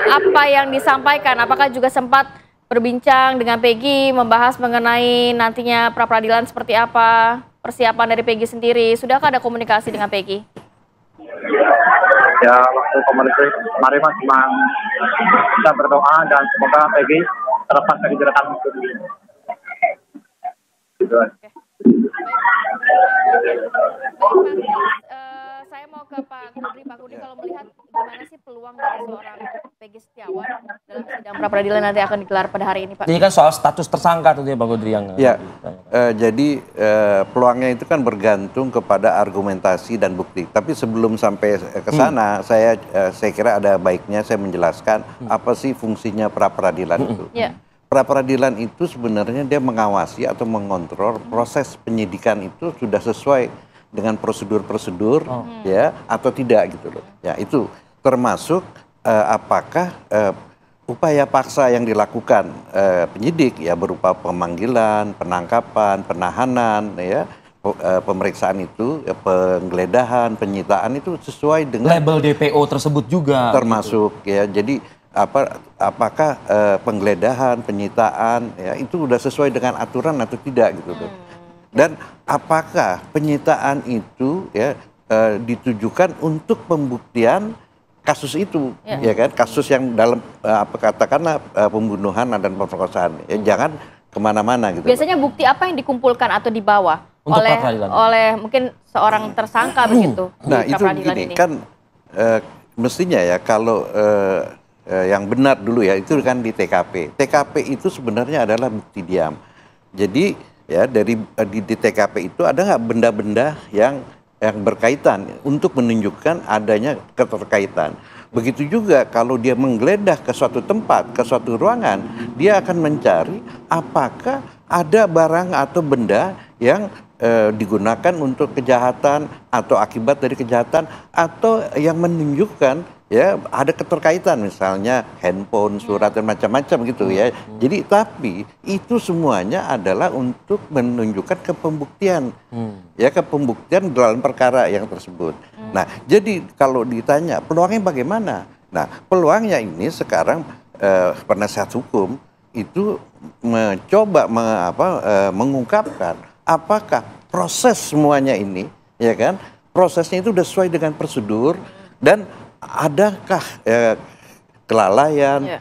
apa yang disampaikan? Apakah juga sempat berbincang dengan Peggy, membahas mengenai nantinya pra-peradilan seperti apa, persiapan dari Peggy sendiri? Sudahkah ada komunikasi dengan Peggy? Ya, waktu komunikasi kemarin cuma kita berdoa dan semoga Peggy terlepas dari jeratan hukum. Gitu. Saya mau ke Pak Kudri. Pak Kudri, kalau melihat gimana sih peluang dari seorang Peggy Setiawan dalam sidang pra-peradilan nanti akan digelar pada hari ini, Pak? Jadi kan soal status tersangka tuh ya Pak Kudri yang... Ya, jadi peluangnya itu kan bergantung kepada argumentasi dan bukti. Tapi sebelum sampai ke sana, saya kira ada baiknya saya menjelaskan apa sih fungsinya pra-peradilan itu. Pra-peradilan itu sebenarnya dia mengawasi atau mengontrol proses penyidikan itu sudah sesuai dengan prosedur-prosedur ya atau tidak gitu loh. Ya itu termasuk apakah upaya paksa yang dilakukan penyidik ya berupa pemanggilan, penangkapan, penahanan ya pemeriksaan itu ya, penggeledahan, penyitaan itu sesuai dengan label DPO tersebut juga termasuk gitu. Ya. Jadi apakah penggeledahan, penyitaan ya itu sudah sesuai dengan aturan atau tidak gitu loh. Dan apakah penyitaan itu ya ditujukan untuk pembuktian kasus itu ya kan, kasus yang dalam katakanlah pembunuhan dan pemerkosaan ya, jangan kemana-mana gitu. Biasanya bukti apa yang dikumpulkan atau dibawa oleh mungkin seorang tersangka begitu? Nah itu gini kan mestinya ya kalau yang benar dulu ya itu kan di TKP. TKP itu sebenarnya adalah bukti diam. Jadi ya di TKP itu ada nggak benda-benda yang berkaitan untuk menunjukkan adanya keterkaitan. Begitu juga kalau dia menggeledah ke suatu tempat, ke suatu ruangan, dia akan mencari apakah ada barang atau benda yang digunakan untuk kejahatan atau akibat dari kejahatan atau yang menunjukkan ya ada keterkaitan misalnya handphone, surat dan macam-macam gitu ya. Jadi tapi itu semuanya adalah untuk menunjukkan kepembuktian ya kepembuktian dalam perkara yang tersebut. Nah jadi kalau ditanya peluangnya bagaimana? Nah peluangnya ini sekarang penasihat hukum itu mencoba mengungkapkan apakah proses semuanya ini ya kan prosesnya itu sudah sesuai dengan prosedur dan adakah kelalaian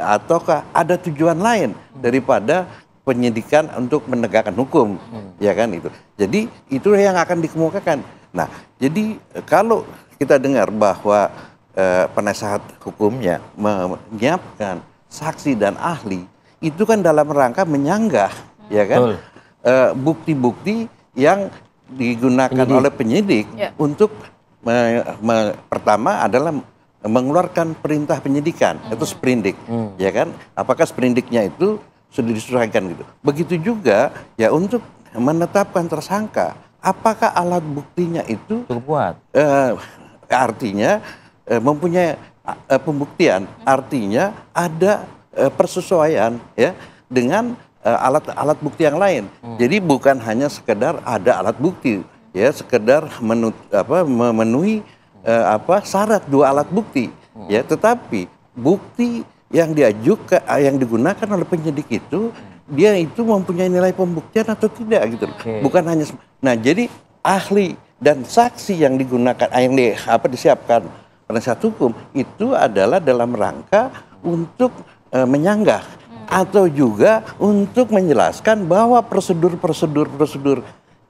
ataukah ada tujuan lain daripada penyidikan untuk menegakkan hukum ya kan itu. Jadi itu yang akan dikemukakan. Nah, jadi kalau kita dengar bahwa penasehat hukumnya menyiapkan saksi dan ahli itu kan dalam rangka menyanggah ya kan bukti-bukti yang digunakan oleh penyidik untuk pertama adalah mengeluarkan perintah penyidikan itu sprindik ya kan apakah sprindiknya itu sudah disesuaikan gitu. Begitu juga ya untuk menetapkan tersangka apakah alat buktinya itu cukup kuat artinya mempunyai pembuktian artinya ada persesuaian ya dengan alat bukti yang lain. Jadi bukan hanya sekedar ada alat bukti ya sekedar memenuhi syarat dua alat bukti ya tetapi bukti yang diajukan yang digunakan oleh penyidik itu dia itu mempunyai nilai pembuktian atau tidak gitu bukan hanya jadi ahli dan saksi yang digunakan yang disiapkan penasihat hukum itu adalah dalam rangka untuk menyanggah atau juga untuk menjelaskan bahwa prosedur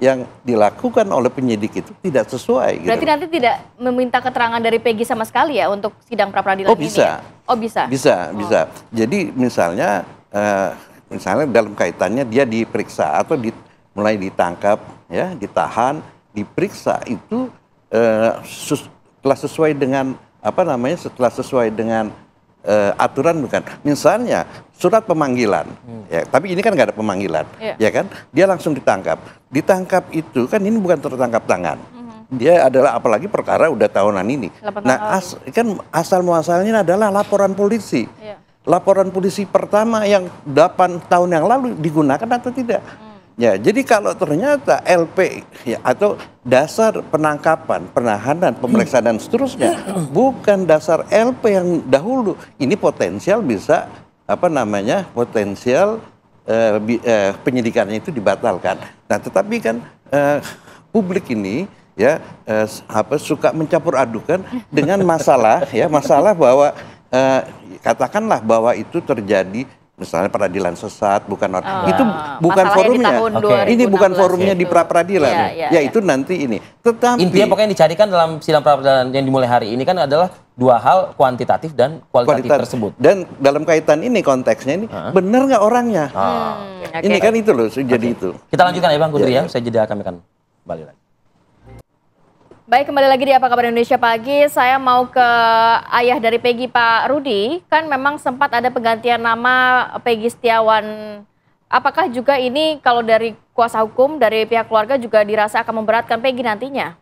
yang dilakukan oleh penyidik itu tidak sesuai. Berarti nanti tidak meminta keterangan dari Peggy sama sekali ya untuk sidang pra-peradilan ini? Bisa. Oh bisa? Bisa. Jadi misalnya dalam kaitannya dia diperiksa atau mulai ditangkap, ya, ditahan, diperiksa itu setelah sesuai dengan setelah sesuai dengan aturan bukan. Misalnya surat pemanggilan, ya, tapi ini kan nggak ada pemanggilan, ya kan? Dia langsung ditangkap. Ditangkap itu kan ini bukan tertangkap tangan. Dia adalah apalagi perkara udah tahunan ini. Nah, kan asal muasalnya adalah laporan polisi. Laporan polisi pertama yang 8 tahun yang lalu digunakan atau tidak? Ya, jadi kalau ternyata LP ya, atau dasar penangkapan, penahanan, pemeriksaan dan seterusnya bukan dasar LP yang dahulu, ini potensial bisa potensial penyidikannya itu dibatalkan. Nah, tetapi kan publik ini ya suka mencampur adukan dengan masalah masalah bahwa katakanlah bahwa itu terjadi. Misalnya peradilan sesat, bukan itu bukan forumnya. Ini bukan forumnya di pra-peradilan. Ya, itu nanti ini. Tetapi intinya pokoknya dicarikan dalam sidang pra-peradilan yang dimulai hari ini kan adalah dua hal, kuantitatif dan kualitatif tersebut. Dan dalam kaitan ini konteksnya ini benar nggak orangnya? Ini kan itu loh, jadi itu. Kita lanjutkan ya Bang Kudri ya. Saya jeda, kami akan kembali lagi. Baik, kembali lagi di Apa Kabar Indonesia Pagi. Saya mau ke ayah dari Peggy, Pak Rudi. Kan memang sempat ada penggantian nama Peggy Setiawan. Apakah juga ini kalau dari kuasa hukum, dari pihak keluarga juga dirasa akan memberatkan Peggy nantinya?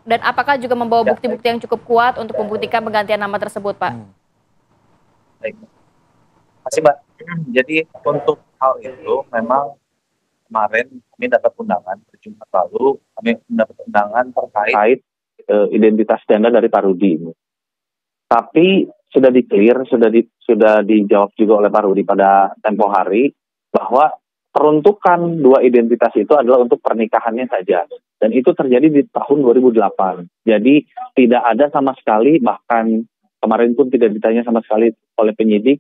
Dan apakah juga membawa bukti-bukti yang cukup kuat untuk membuktikan penggantian nama tersebut, Pak? Baik. Terima kasih, Mbak. Jadi untuk hal itu memang kemarin kami dapat undangan, Jumat lalu kami mendapat undangan terkait identitas ganda dari Pak Rudi. Tapi sudah di-clear, sudah dijawab juga oleh Pak Rudi pada tempo hari bahwa peruntukan dua identitas itu adalah untuk pernikahannya saja. Dan itu terjadi di tahun 2008. Jadi tidak ada sama sekali, bahkan kemarin pun tidak ditanya sama sekali oleh penyidik,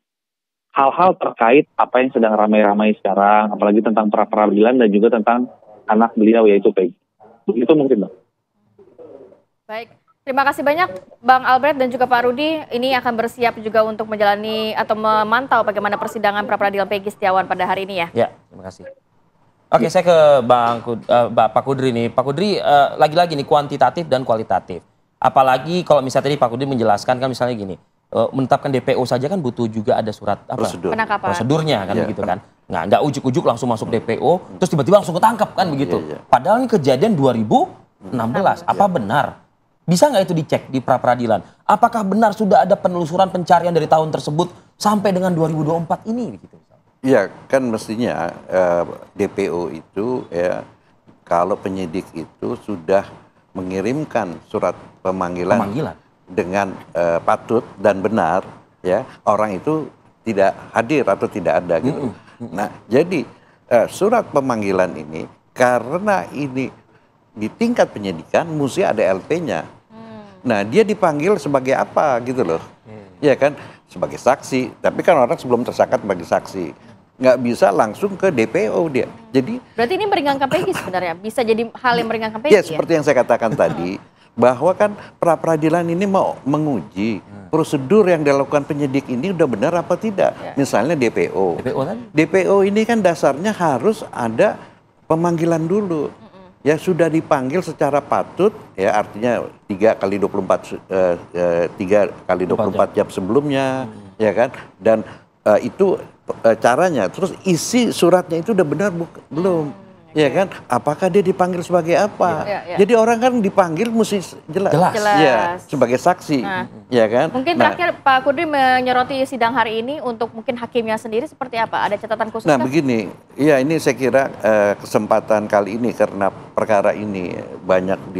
hal-hal terkait apa yang sedang ramai-ramai sekarang, apalagi tentang pra-peradilan dan juga tentang anak beliau yaitu Peggy. Itu mungkin, Bang. Baik, terima kasih banyak Bang Albert dan juga Pak Rudi. Ini akan bersiap juga untuk menjalani atau memantau bagaimana persidangan pra-peradilan Peggy Setiawan pada hari ini ya. Ya, terima kasih. Oke, saya ke Pak Kudri nih. Pak Kudri, lagi-lagi nih kuantitatif dan kualitatif. Apalagi kalau misalnya tadi Pak Kudri menjelaskan kan misalnya gini, menetapkan DPO saja kan butuh juga ada surat prosedurnya kan begitu kan. Nggak ujuk-ujuk langsung masuk DPO terus tiba-tiba langsung ketangkap kan begitu. Padahal ini kejadian 2016. Apa benar? Bisa nggak itu dicek di pra-peradilan? Apakah benar sudah ada penelusuran pencarian dari tahun tersebut sampai dengan 2024 ini gitu? Iya, kan mestinya DPO itu ya kalau penyidik itu sudah mengirimkan surat pemanggilan. Dengan patut dan benar, ya orang itu tidak hadir atau tidak ada gitu. Nah, jadi surat pemanggilan ini karena ini di tingkat penyidikan mesti ada LP-nya. Nah, dia dipanggil sebagai apa gitu loh, ya kan? Sebagai saksi. Tapi kan orang sebelum tersangka sebagai saksi, nggak bisa langsung ke DPO dia. Jadi berarti ini meringankan Peggy sebenarnya, bisa jadi hal yang meringankan Peggy ya? Seperti yang saya katakan tadi. Bahwa kan pra-peradilan ini mau menguji prosedur yang dilakukan penyidik ini udah benar apa tidak. Misalnya DPO. DPO ini kan dasarnya harus ada pemanggilan dulu. Ya sudah dipanggil secara patut, ya artinya 3 kali 24 jam sebelumnya, ya kan. Dan itu caranya. Terus isi suratnya itu udah benar belum? Ya kan, apakah dia dipanggil sebagai apa? Jadi orang kan dipanggil mesti jelas. Ya, sebagai saksi, ya kan. Mungkin terakhir Pak Kudri menyoroti sidang hari ini untuk mungkin hakimnya sendiri seperti apa? Ada catatan khusus? Nah begini, ya ini saya kira kesempatan kali ini karena perkara ini banyak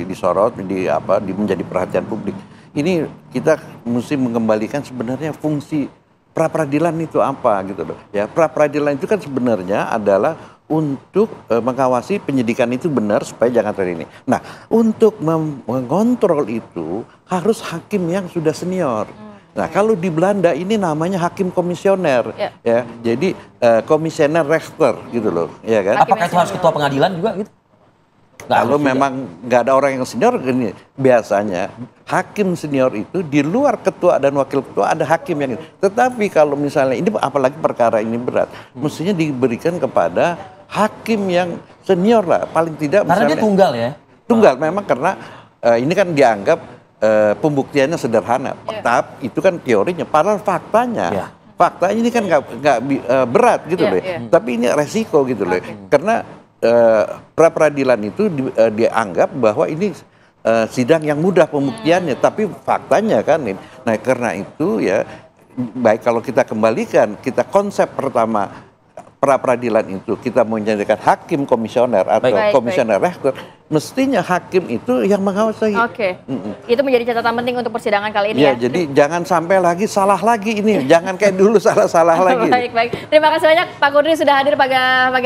disorot, menjadi perhatian publik. Ini kita mesti mengembalikan sebenarnya fungsi pra-peradilan itu apa gitu loh. Ya, pra-peradilan itu kan sebenarnya adalah untuk mengawasi penyidikan itu benar supaya jangan terjadi ini. Nah, untuk mengontrol itu harus hakim yang sudah senior. Nah, kalau di Belanda ini namanya hakim komisioner, ya. Jadi komisioner rechter gitu loh, ya kan? Apakah itu harus ketua pengadilan juga gitu? Kalau memang nggak ada orang yang senior, ini biasanya hakim senior itu di luar ketua dan wakil ketua ada hakim yang. Tetapi kalau misalnya ini apalagi perkara ini berat, mestinya diberikan kepada hakim yang senior lah, paling tidak. Karena dia tunggal ya? Tunggal memang karena ini kan dianggap pembuktiannya sederhana. Tapi itu kan teorinya, padahal faktanya. Faktanya ini kan nggak berat gitu loh. Tapi ini resiko gitu loh. Karena pra peradilan itu dianggap bahwa ini sidang yang mudah pembuktiannya, tapi faktanya kan. Nah karena itu ya baik kalau kita kembalikan, kita konsep pertama pra peradilan itu kita menjadikan hakim komisioner atau komisioner rektor, mestinya hakim itu yang mengawasi. Itu menjadi catatan penting untuk persidangan kali ini ya. Jadi jangan sampai lagi salah lagi ini, jangan kayak dulu salah-salah lagi. Baik. Terima kasih banyak Pak Kudri sudah hadir pagi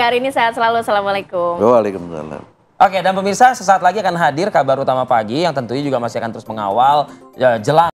hari ini. Sehat selalu. Assalamualaikum. Waalaikumsalam. Oke, dan pemirsa sesaat lagi akan hadir kabar utama pagi yang tentunya juga masih akan terus mengawal jelang